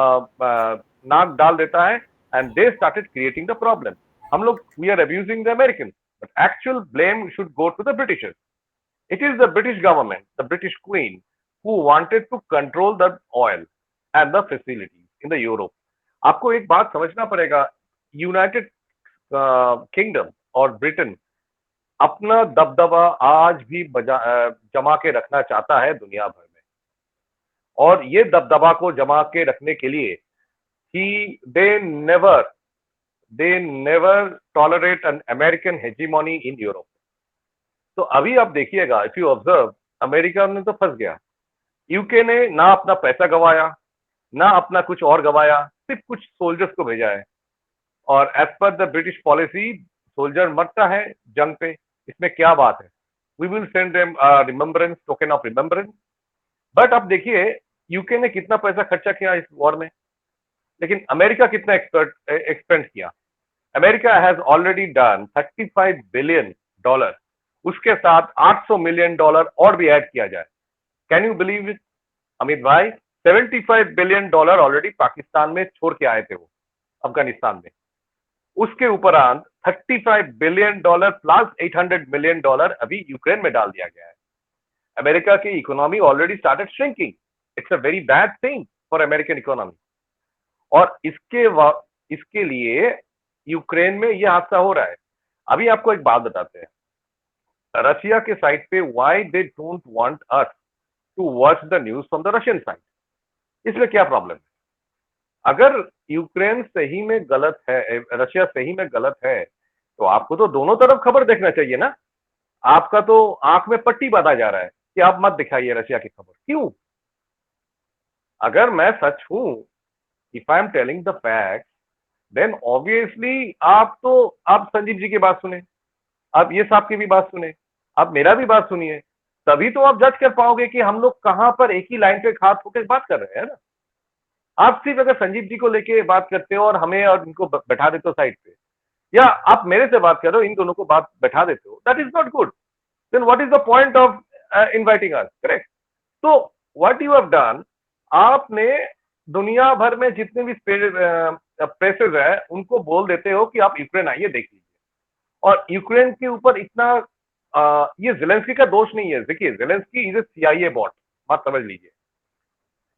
नाक डाल देता है and they started creating the problem. हम लोग we are abusing the American, but actual blame should go to the Britishers. It is the British government, the British Queen, who wanted to control the oil and the facilities in the Europe. आपको एक बात समझना पड़ेगा, United kingdom और Britain अपना दबदबा आज भी जमा के रखना चाहता है दुनिया भर में, और ये दबदबा को जमा के रखने के लिए ही they never tolerate an American hegemony in Europe. तो अभी आप देखिएगा, इफ यू ऑब्जर्व, अमेरिका में तो फंस गया, यूके ने ना अपना पैसा गवाया ना अपना कुछ और गवाया, सिर्फ कुछ सोल्जर्स को भेजा है, और as per the British policy soldier मरता है जंग पे, इसमें क्या बात है, we will send them remembrance, token of remembrance. But अब देखिए यूके ने कितना पैसा खर्चा किया इस वॉर में, लेकिन अमेरिका कितना एक्सपेंड किया। America has already done $35 billion, उसके साथ $800 मिलियन और भी ऐड किया जाए। Can you believe it Amit भाई, $75 बिलियन ऑलरेडी पाकिस्तान में छोड़ के आए थे वो, अफगानिस्तान में, उसके उपरांत $35 बिलियन प्लस $800 मिलियन अभी यूक्रेन में डाल दिया गया है। अमेरिका की economy already started shrinking, it's a very bad thing for American economy, और इसके लिए यूक्रेन में यह हादसा हो रहा है। अभी आपको एक बात बताते हैं, रशिया के साइड पे why they don't want us to watch the news from the Russian side, इसमें क्या प्रॉब्लम है? अगर यूक्रेन सही में गलत है, रशिया सही में गलत है, तो आपको तो दोनों तरफ खबर देखना चाहिए ना। आपका तो आंख में पट्टी बांधा जा रहा है कि आप मत दिखाइए रशिया की खबर, क्यों? अगर मैं सच हूं, if I am telling the fact, then obviously आप संजीव जी की बात सुने, आप ये साहब की भी बात सुने, आप मेरा भी बात सुनिए, तभी तो आप जज कर पाओगे कि हम लोग कहां पर एक ही लाइन पे हाथ होकर बात कर रहे हैं ना। आप सिर्फ अगर संजीव जी को लेके बात करते हो और हमें और इनको बैठा देते हो साइड पे, या आप मेरे से बात कर रहे हो, इन दोनों को बात बैठा देते हो, that is not good. Then what is the point of inviting us, correct? तो व्हाट यू हैव डन, आपने दुनिया भर में जितने भी प्रेसेस है उनको बोल देते हो कि आप यूक्रेन आइए देख लीजिए, और यूक्रेन के ऊपर इतना ये जेलेंस्की का दोष नहीं है। देखिए, Zelensky is a CIA bot, बात समझ लीजिए,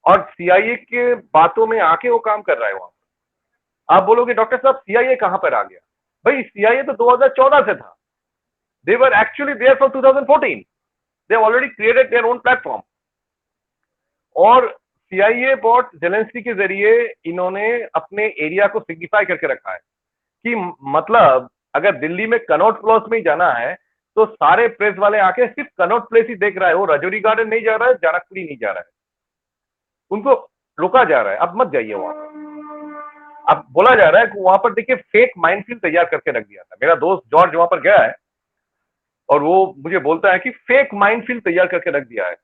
और सीआईए के बातों में आके वो काम कर रहा है वहां पर। आप बोलोगे डॉक्टर साहब सीआईए कहां पर आ गया? भाई सीआईए तो 2014 से था, they were actually there from 2014, they already created their own platform, और सीआईए बॉट जेलेंस्की के जरिए इन्होंने अपने एरिया को सिग्निफाई करके रखा है कि मतलब अगर दिल्ली में कनॉट प्लेस में ही जाना है तो सारे प्रेस वाले आके सिर्फ कनॉट प्लेस ही देख रहा है, वो राजौरी गार्डन नहीं जा रहा है, जानकपुरी नहीं जा रहा है, उनको रोका जा रहा है, अब मत जाइए वहां पर। अब बोला जा रहा है कि वहां पर देखिए फेक माइनफील्ड तैयार करके रख दिया था। मेरा दोस्त जॉर्ज वहां पर गया है और वो मुझे बोलता है कि फेक माइनफील्ड तैयार करके रख दिया है,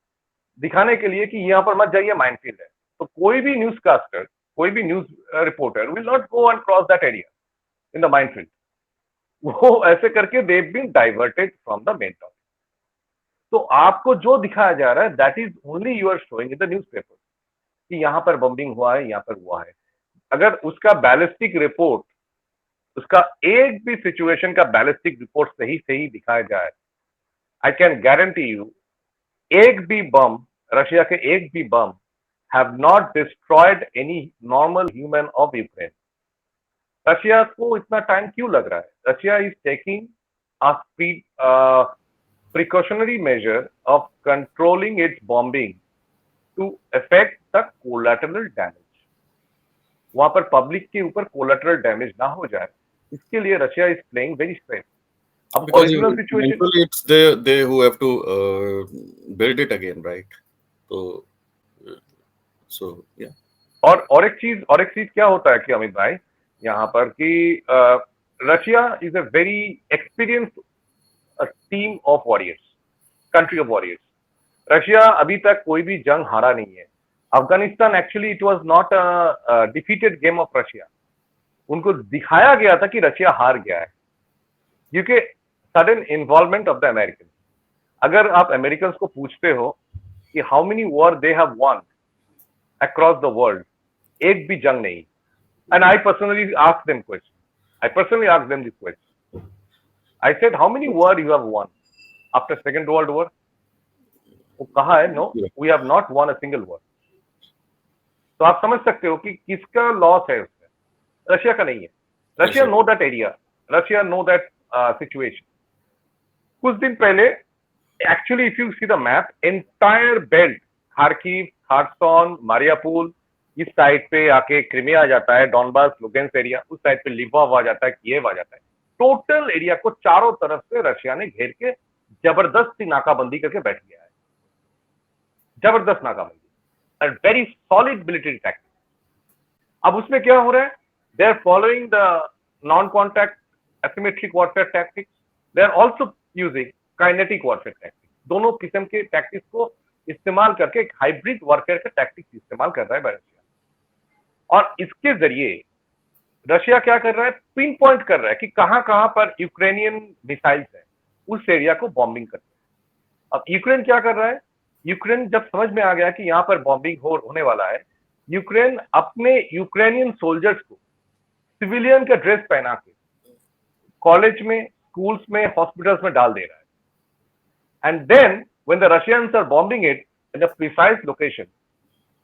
दिखाने के लिए कि यहाँ पर मत जाइए, माइनफील्ड है। तो कोई भी न्यूज कास्टर, कोई भी news reporter will not go and cross that area in the minefield. वो ऐसे करके they been diverted from the main topic. तो आपको जो दिखाया जा रहा है that is only you are showing in the newspaper कि यहाँ पर बम्बिंग हुआ है, यहाँ पर हुआ है। अगर उसका बैलिस्टिक रिपोर्ट, उसका एक भी सिचुएशन का बैलिस्टिक रिपोर्ट सही सही दिखाया जाए आई कैन गारंटी यू, एक भी बम, रशिया के एक भी bomb have not destroyed any normal human of Ukraine. Russia को इतना टाइम क्यों लग रहा है? Russia is taking a precautionary measure of controlling its bombing to affect the collateral damage। वहां पर पब्लिक के ऊपर कोलेटरल डैमेज ना हो जाए, इसके लिए Russia is playing very safe. अब Because original situation, eventually it's they who have to build it again, right? So yeah. और एक चीज क्या होता है कि अमित भाई, यहाँ पर कि Russia is a very experienced team of warriors, country of warriors. Russia अभी तक कोई भी जंग हारा नहीं है। Afghanistan actually it was not a defeated game of Russia. उनको दिखाया गया था कि रशिया हार गया है क्योंकि sudden involvement of the American. अगर आप अमेरिकन को पूछते हो कि how many war they have won across the world, एक भी जंग नहीं। And I personally asked them this question. I said how many war you have won after second world war? वो कहा है no, we have not won a single war. तो आप समझ सकते हो कि किसका लॉस है उसमें, रशिया का नहीं है। Russia know that area, Russia know that situation. कुछ दिन पहले actually if you see the map, entire belt, Kharkiv, Kherson, Mariupol, इस साइड पे आके क्रिमिया आ जाता है, डॉनबास, लुगेंस एरिया, उस साइड पे लिवोव आ जाता है, कीव आ जाता है। टोटल एरिया को चारों तरफ से रशिया ने घेर के जबरदस्ती नाकाबंदी करके बैठ गया है, जबरदस्त नाकाबंदी, and very solid military tactics। अब उसमें क्या हो रहा है? They are following the non-contact asymmetric warfare tactics. They are also using kinetic warfare tactics। दोनों किस्म के टैक्टिक्स को इस्तेमाल करके एक हाइब्रिड वॉरफेयर का टैक्टिक्स इस्तेमाल कर रहा है रशिया। और इसके जरिए रशिया क्या कर रहा है? पिन पॉइंट कर रहा है कि कहां पर यूक्रेनियन मिसाइल्स है, उस एरिया को बॉम्बिंग करते हैं। अब यूक्रेन क्या कर रहा है? यूक्रेन जब समझ में आ गया कि यहां पर बॉम्बिंग होने वाला है, यूक्रेन अपने यूक्रेनियन सोल्जर्स को सिविलियन का ड्रेस पहना के कॉलेज में, स्कूल्स में, हॉस्पिटल्स में डाल दे रहा है। And then when the Russians are bombing it in a precise location,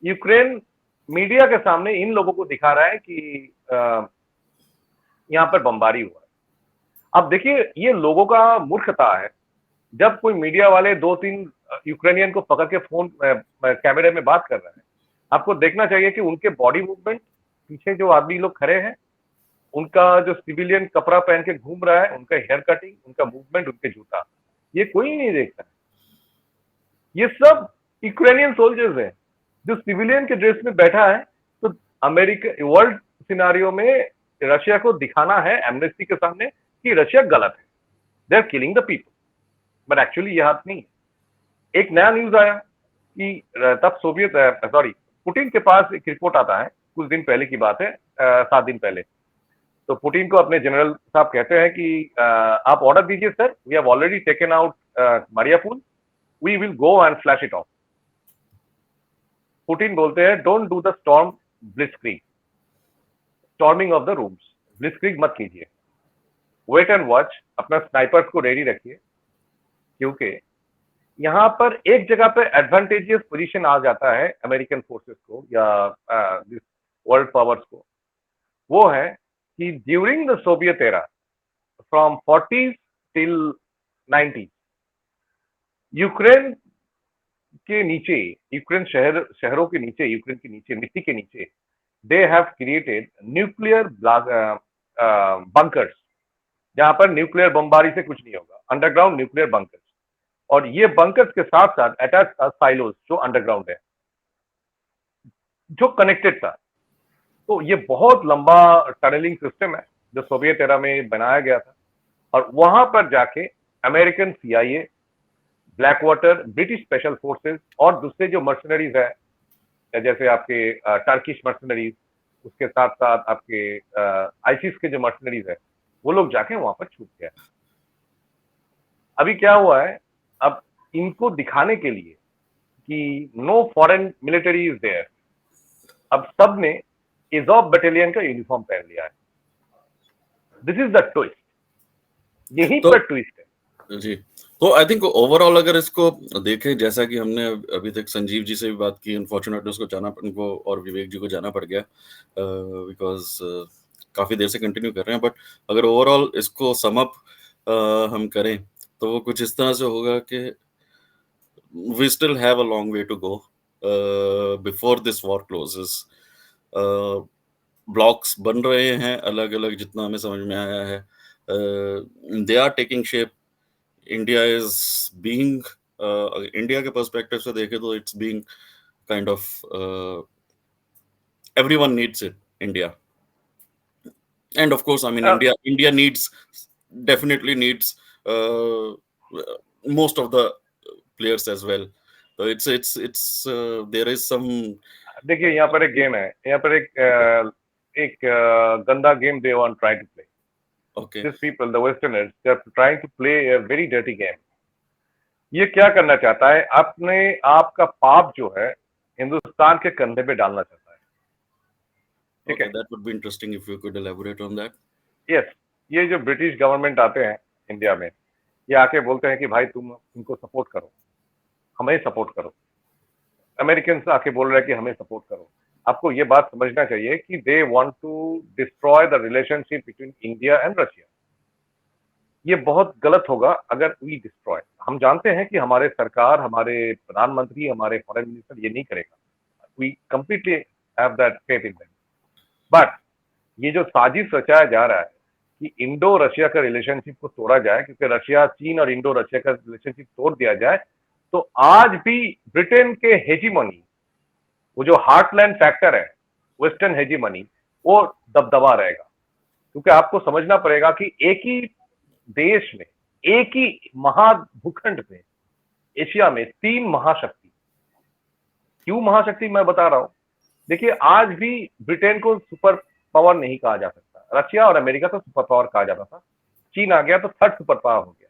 Ukraine media के सामने इन लोगों को दिखा रहा है कि यहां पर बमबारी हुआ है। अब देखिए, ये लोगों का मूर्खता है। जब कोई मीडिया वाले 2-3 यूक्रेनियन को पकड़ के फोन कैमरे में बात कर रहे हैं, आपको देखना चाहिए कि उनके बॉडी मूवमेंट, पीछे जो आदमी लोग खड़े हैं, उनका जो सिविलियन कपड़ा पहन के घूम रहा है, उनका हेयर कटिंग, उनका मूवमेंट, उनके जूता, ये कोई नहीं देखता है। ये सब यूक्रेनियन सोल्जर्स हैं जो सिविलियन के ड्रेस में बैठा है। तो अमेरिका वर्ल्ड सिनारियो में रशिया को दिखाना है एमनेस्टी के सामने कि रशिया गलत है, they are killing the people, but actually ये हाथ नहीं है। एक नया न्यूज आया कि तब पुतिन के पास एक रिपोर्ट आता है, कुछ दिन पहले की बात है, 7 दिन पहले। तो पुतिन को अपने जनरल साहब कहते हैं कि आप ऑर्डर दीजिए sir, we have already taken out Mariupol, we will go and flash it off. Putin बोलते हैं don't do the storm blitzkrieg, storming of the rooms, blitzkrieg मत कीजिए, वेट एंड वॉच, अपना स्नाइपर्स को रेडी रखिए, क्योंकि यहां पर एक जगह पे एडवांटेजियस पोजीशन आ जाता है अमेरिकन फोर्सेस को या वर्ल्ड पावर्स को। वो है कि during the Soviet era, from 40s till 90s, Ukraine के नीचे, यूक्रेन शहरों के नीचे, यूक्रेन के नीचे, मिट्टी के नीचे, they have created nuclear bunkers, जहां पर न्यूक्लियर बमबारी से कुछ नहीं होगा, अंडरग्राउंड न्यूक्लियर बंकर्स। और ये बंकर्स के साथ साथ अटैच साइलोस जो अंडरग्राउंड है, जो कनेक्टेड था। तो ये बहुत लंबा टनलिंग सिस्टम है जो सोवियत एरा में बनाया गया था। और वहां पर जाके American CIA, black water, British special forces और दूसरे जो मर्सनरीज है, जैसे आपके टर्किश मर्सनरीज, उसके साथ साथ आपके आईसिस के जो मर्सनरीज है, वो लोग जाके वहां पर छूट गए। अभी क्या हुआ है, अब इनको दिखाने के लिए कि no foreign military is there, अब सब ने इजॉफ बटालियन का यूनिफॉर्म पहन लिया है। दिस इज द ट्विस्ट, यहीं पर ट्विस्ट है जी। तो आई थिंक ओवरऑल अगर इसको देखें, जैसा कि हमने अभी तक संजीव जी से भी बात की, अनफॉर्चुनेटली उसको उनको और विवेक जी को जाना पड़ गया बिकॉज काफी देर से कंटिन्यू कर रहे हैं, बट अगर ओवरऑल इसको सम अप हम करें तो वो कुछ इस तरह से होगा कि we still have a long way to go before this war closes. Blocks बन रहे हैं अलग अलग, जितना हमें समझ में आया है they are taking shape. India is being, India के पर्सपेक्टिव से देखें तो it's being kind of everyone needs it, India, and of course I mean India needs, definitely needs most of the players as well. So it's there is some देखिए यहाँ पर एक game है, यहाँ पर एक गंदा game they want try to play. okay These people, the Westerners, they are trying to play a very dirty game. ये क्या करना चाहता है, अपने आपका पाप जो है हिंदुस्तान के कंधे पे डालना चाहता है। ठीक okay है, that would be interesting if you could elaborate on that. Yes, ये जो ब्रिटिश गवर्नमेंट आते हैं इंडिया में, ये आके बोलते हैं कि भाई तुम इनको सपोर्ट करो, हमें सपोर्ट करो। अमेरिकन आके बोल रहे हैं कि हमें सपोर्ट करो। आपको ये बात समझना चाहिए कि they want to destroy the relationship between India and Russia. ये बहुत गलत होगा अगर वी डिस्ट्रॉय। हम जानते हैं कि हमारे सरकार, हमारे प्रधानमंत्री, हमारे फॉरेन मिनिस्टर ये नहीं करेगा। We completely have that faith in them. But ये जो साजिश रचाया जा रहा है कि इंडो रशिया का रिलेशनशिप को तोड़ा जाए, क्योंकि रशिया, चीन और इंडो रशिया का रिलेशनशिप तोड़ दिया जाए, तो आज भी ब्रिटेन के हेजीमनी, वो जो हार्टलैंड फैक्टर है, वेस्टर्न हेजीमनी, वो दबदबा रहेगा। क्योंकि आपको समझना पड़ेगा कि एक ही देश में, एक ही महाभूखंड में, एशिया में 3 महाशक्ति। क्यों महाशक्ति मैं बता रहा हूं, देखिए आज भी ब्रिटेन को सुपर पावर नहीं कहा जा सकता। रशिया और अमेरिका तो सुपर पावर कहा जाता था, चीन आ गया तो 3rd सुपर पावर हो गया,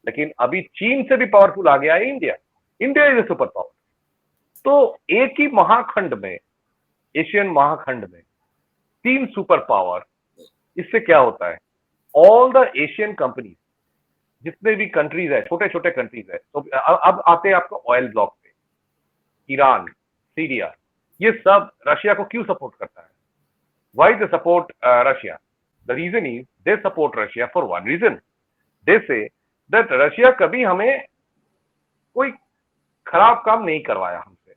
लेकिन अभी चीन से भी पावरफुल आ गया है India. India is a super power. तो एक ही महाखंड में, एशियन महाखंड में 3 सुपर पावर, इससे क्या होता है, ऑल द एशियन कंपनीज, जितने भी कंट्रीज है, छोटे छोटे कंट्रीज है, तो अब आते हैं आपको ऑयल ब्लॉक पे, ईरान, सीरिया, ये सब रशिया को क्यों सपोर्ट करता है? Why they support Russia? The reason is they support Russia for one reason. They say that Russia कभी हमें कोई खराब काम नहीं करवाया हमसे।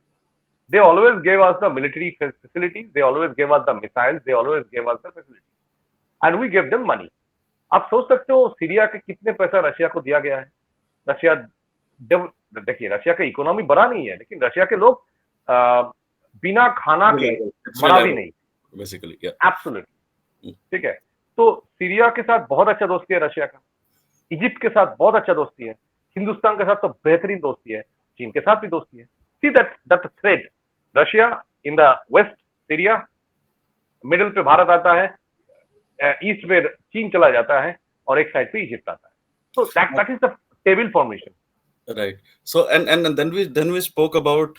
They always gave us the military facilities, they always gave us the missiles, they always gave us the facilities, and we gave them money. आप सोच सकते हो सीरिया के कितने पैसा रशिया को दिया गया है? रशिया, देखिए रशिया का इकोनॉमी बड़ा नहीं है, लेकिन रशिया के लोग बिना खाना के मरा भी नहीं, बेसिकली। एब्सोल्युटली। ठीक है, तो सीरिया के साथ बहुत अच्छा दोस्ती है रशिया का, इजिप्ट के साथ बहुत अच्छा दोस्ती है, हिंदुस्तान के साथ तो बेहतरीन दोस्ती है, चीन के साथ भी दोस्ती है। See that thread, Russia in the West, Syria middle पे भारत आता है, ईस्ट में चीन चला जाता है, और एक साइड पे इजिप्ट आता है। तो that is the table formation. Right. So and then we spoke about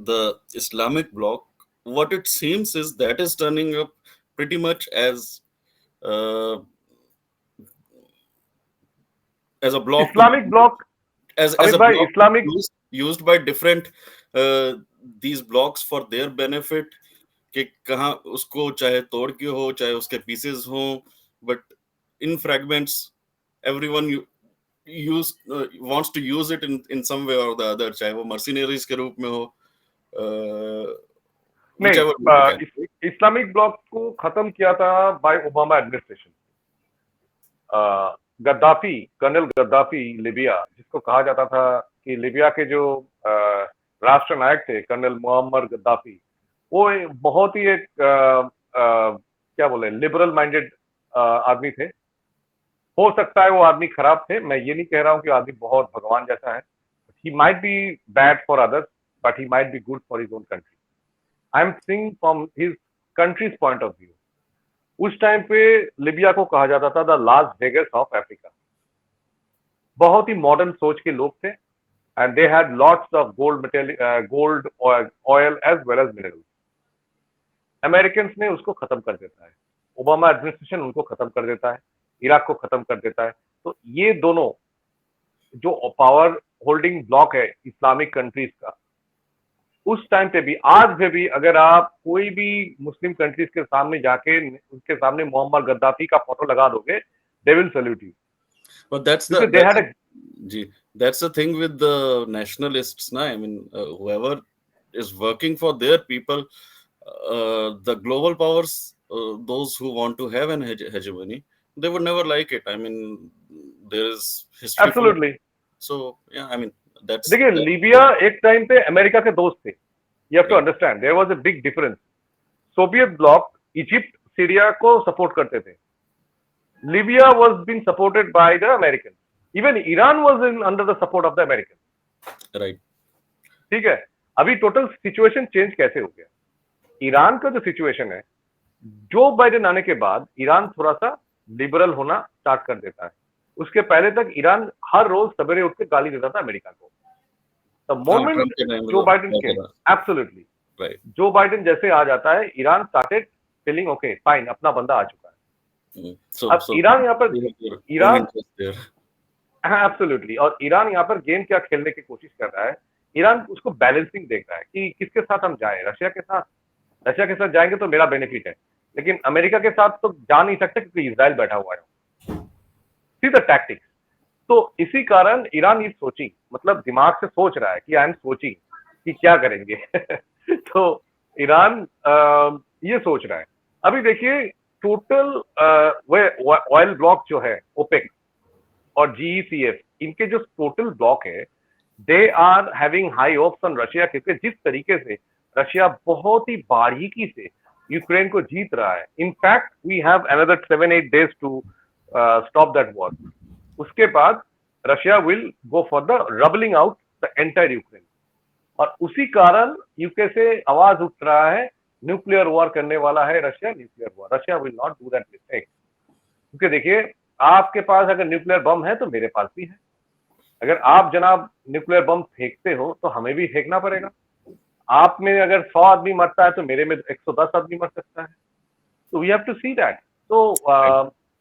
the Islamic bloc. What it seems is that is turning up pretty much as a bloc. Islamic bloc, as a by bloc Islamic used by different these blocks for their benefit. कि कहाँ उसको चाहे तोड़ के हो, चाहे उसके pieces हो, but in fragments everyone wants to use it in some way or the other, चाहे वो mercenaries के रूप में हो, नहीं, इस्लामिक ब्लॉक को खत्म किया था by Obama administration. Gaddafi, colonel Gaddafi, Libya, जिसको कहा जाता था कि लिबिया के जो राष्ट्र नायक थे कर्नल मुअम्मर गद्दाफी, वो बहुत ही एक क्या बोले, लिबरल माइंडेड आदमी थे। हो सकता है वो आदमी खराब थे, मैं ये नहीं कह रहा हूँ कि आदमी बहुत भगवान जैसा है। He might be bad for others, but he might be good for his own country. I am seeing from his country's point of view. उस टाइम पे लिबिया को कहा जाता था the Las Vegas of Africa. बहुत ही modern सोच के लोग थे, and they had lots of gold, oil as well as minerals. American ने उसको खत्म कर देता है, ओबामा एडमिनिस्ट्रेशन उनको खत्म कर देता है, इराक को खत्म कर देता है। तो ये दोनों जो पावर होल्डिंग ब्लॉक है इस्लामिक कंट्रीज का, उस टाइम पे भी आज भी अगर आप कोई भी मुस्लिम कंट्रीज के सामने जाके उसके सामने मोहम्मद गद्दाफी का फोटो लगा दोगे, they will salute you, But that's क्योंकि the they had a Gee, that's the thing with the nationalists, na? I mean, whoever is working for their people, the global powers, those who want to have an hegemony, they would never like it. I mean, there is history full. Absolutely. So yeah, I mean, देखिए Libya एक time पे America के दोस्त थे, you have to Right. Understand there was a big difference. Soviet bloc Egypt Syria को support करते थे, Libya was being supported by the American, even Iran was in under the support of the American. right. ठीक है, अभी total situation change कैसे हो गया? Iran का जो सिचुएशन है, जो बाइडेन आने के बाद ईरान थोड़ा सा लिबरल होना स्टार्ट कर देता है। उसके पहले तक ईरान हर रोज सवेरे उठ के गाली देता था अमेरिका को। द हाँ, मोमेंट ट्रम्प के टाइम में जो तो बाइडेन बहुत के ज्यादा। Absolutely Right. जो बाइडेन जैसे आ जाता है, Iran started feeling okay fine, अपना बंदा आ चुका है। So, अब ईरान यहाँ पर they have their own Iran interest there. हाँ एब्सोल्युटली, और ईरान यहाँ पर गेम क्या खेलने की कोशिश कर रहा है, ईरान उसको बैलेंसिंग देख रहा है कि किसके साथ हम जाएं, रशिया के साथ। रशिया के साथ जाएंगे तो मेरा बेनिफिट है, लेकिन अमेरिका के साथ तो जा नहीं सकते क्योंकि इजराइल बैठा हुआ है। See the tactics. तो इसी कारण ईरान इज सोचिंग, मतलब दिमाग से सोच रहा है कि आई एम सोचिंग कि क्या करेंगे। तो ईरान ये सोच रहा है। अभी देखिए टोटल ऑयल ब्लॉक जो है ओपेक और जीईसीएफ, इनके जो टोटल ब्लॉक है, they are having high hopes on Russia, क्योंकि जिस तरीके से रशिया बहुत ही बारीकी से यूक्रेन को जीत रहा है। In fact we have another 7-8 days to stop that war. उसके बाद Russia will go for the rubbling out the entire Ukraine, और उसी कारण यूके से आवाज उठ रहा है न्यूक्लियर वॉर करने वाला है Russia, nuclear war. Russia will not do that mistake, क्योंकि देखिए आपके पास अगर न्यूक्लियर बम है तो मेरे पास भी है। अगर आप जनाब न्यूक्लियर बम फेंकते हो तो हमें भी फेंकना पड़ेगा। आप में अगर 100 आदमी मरता है तो मेरे में 110 आदमी मर सकता है। तो we have to see that. तो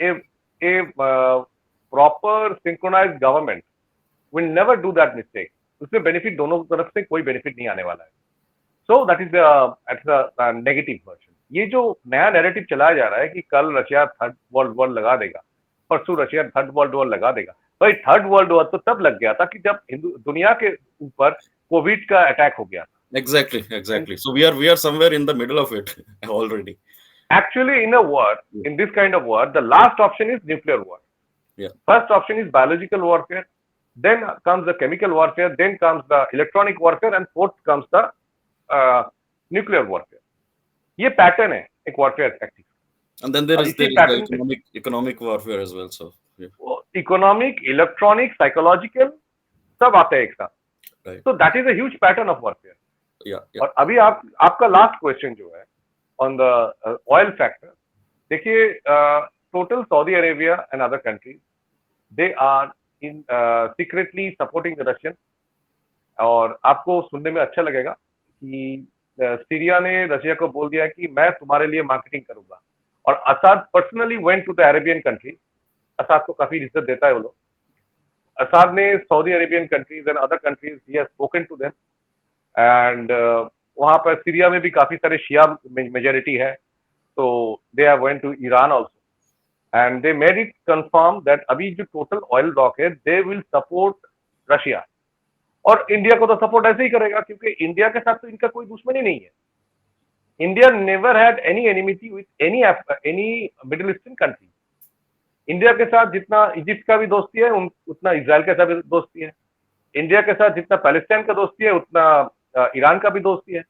a proper synchronized government will never do that mistake. उसमें बेनिफिट दोनों तरफ से कोई बेनिफिट नहीं आने वाला है। So that is the negative version. ये जो नया नैरेटिव चलाया जा रहा है कि कल रशिया थर्ड वर्ल्ड वॉर लगा देगा, परसों रशिया थर्ड वर्ल्ड वॉर लगा देगा। भाई थर्ड वर्ल्ड वॉर तो तब लग गया था कि जब दुनिया के ऊपर कोविड का अटैक हो गया। Exactly, exactly. So we are somewhere in the middle of it already. Actually, in a war, in this kind of war, the last option is nuclear war. Yeah. First option is biological warfare, then comes the chemical warfare, then comes the electronic warfare, and fourth comes the nuclear warfare. ये pattern है एक warfare tactic। And then there is the economic warfare as well. So yeah. Economic, electronic, psychological सब आते हैं एक साथ। Right. So that is a huge pattern of warfare. Yeah, yeah. और अभी आपका लास्ट क्वेश्चन जो है ऑन द ऑयल फैक्टर, देखिए total Saudi Arabia and other countries they are in secretly supporting the Russian. और आपको सुनने में अच्छा लगेगा कि सीरिया ने रशिया को बोल दिया कि मैं तुम्हारे लिए मार्केटिंग करूंगा, और Assad personally went to the Arabian country. Assad को काफी इज्जत देता है वो लोग। असाद ने Saudi Arabian countries and other countries he has spoken to them, एंड वहां पर सीरिया में भी काफी सारे शिया मेजोरिटी है, तो they have went to Iran also and they made it confirm that अभी जो टोटल ऑयल ब्लॉक है दे विल सपोर्ट रशिया। और इंडिया को तो सपोर्ट ऐसे ही करेगा, क्योंकि इंडिया के साथ तो इनका कोई दुश्मनी नहीं है। India never had any enmity with any Middle Eastern country. India के साथ जितना इजिप्ट का भी दोस्ती है उतना इजराइल के साथ भी दोस्ती है। इंडिया के साथ जितना पैलेस्टाइन का दोस्ती है उतना ईरान का भी दोस्ती है।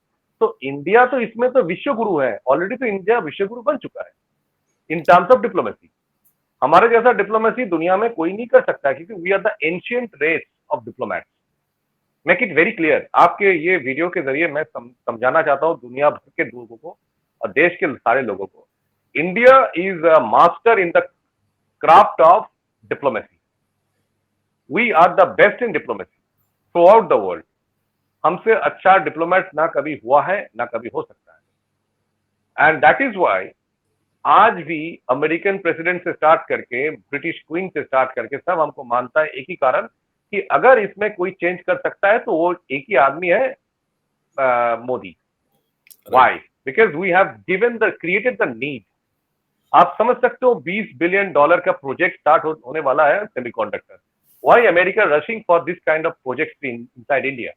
तो इंडिया तो इसमें तो विश्व गुरु है ऑलरेडी। तो इंडिया विश्व गुरु बन चुका है इन टर्म्स ऑफ डिप्लोमेसी। हमारे जैसा डिप्लोमेसी दुनिया में कोई नहीं कर सकता, क्योंकि we are the ancient race of diplomats. Make it very clear. आपके ये वीडियो के जरिए मैं समझाना चाहता हूँ दुनिया भर के लोगों को और देश के सारे लोगों को, India is a master in the craft of diplomacy. We are the best in diplomacy throughout the world. हमसे अच्छा डिप्लोमेट ना कभी हुआ है ना कभी हो सकता है। एंड दैट इज वाई आज भी अमेरिकन प्रेसिडेंट से स्टार्ट करके ब्रिटिश क्वीन से स्टार्ट करके सब हमको मानता है, एक ही कारण कि अगर इसमें कोई चेंज कर सकता है तो वो एक ही आदमी है, Modi. Why? Because we have given the created the need. आप समझ सकते हो $20 बिलियन का प्रोजेक्ट स्टार्ट होने वाला है semiconductor. Why America rushing for this kind of project inside India?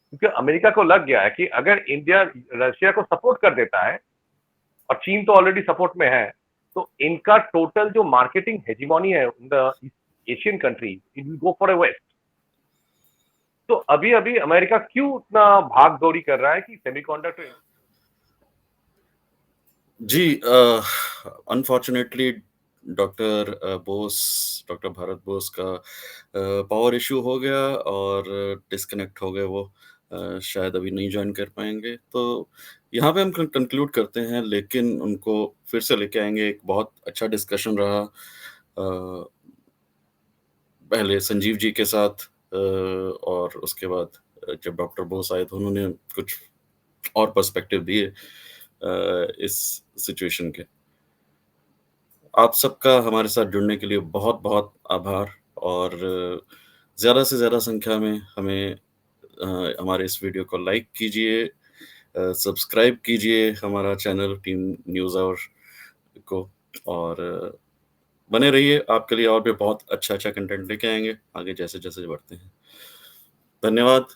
क्योंकि अमेरिका को लग गया है कि अगर इंडिया रशिया को सपोर्ट कर देता है, और चीन तो ऑलरेडी सपोर्ट में है, तो इनका टोटल जो मार्केटिंग हेजिमोनी है in the Asian country, it will go for a waste. तो अभी अभी अमेरिका क्यों इतना भाग दौड़ी कर रहा है कि सेमीकंडक्टर? जी, अनफॉर्चुनेटली डॉक्टर भारत बोस का पावर इश्यू हो गया और डिस्कनेक्ट हो गए वो। शायद अभी नहीं जॉइन कर पाएँगे। तो यहाँ पे हम कंक्लूड करते हैं, लेकिन उनको फिर से लेके आएँगे। एक बहुत अच्छा डिस्कशन रहा पहले संजीव जी के साथ, और उसके बाद जब डॉक्टर बोस आए तो उन्होंने कुछ और पर्सपेक्टिव दिए इस सिचुएशन के। आप सबका हमारे साथ जुड़ने के लिए बहुत-बहुत आभार, और ज़्यादा से ज़्यादा संख्या में हमें हमारे इस वीडियो को लाइक कीजिए, सब्सक्राइब कीजिए हमारा चैनल टीम न्यूज़ आवर को, और बने रहिए। आपके लिए और भी बहुत अच्छा-अच्छा कंटेंट लेके आएँगे आगे जैसे-जैसे बढ़ते हैं। धन्यवाद।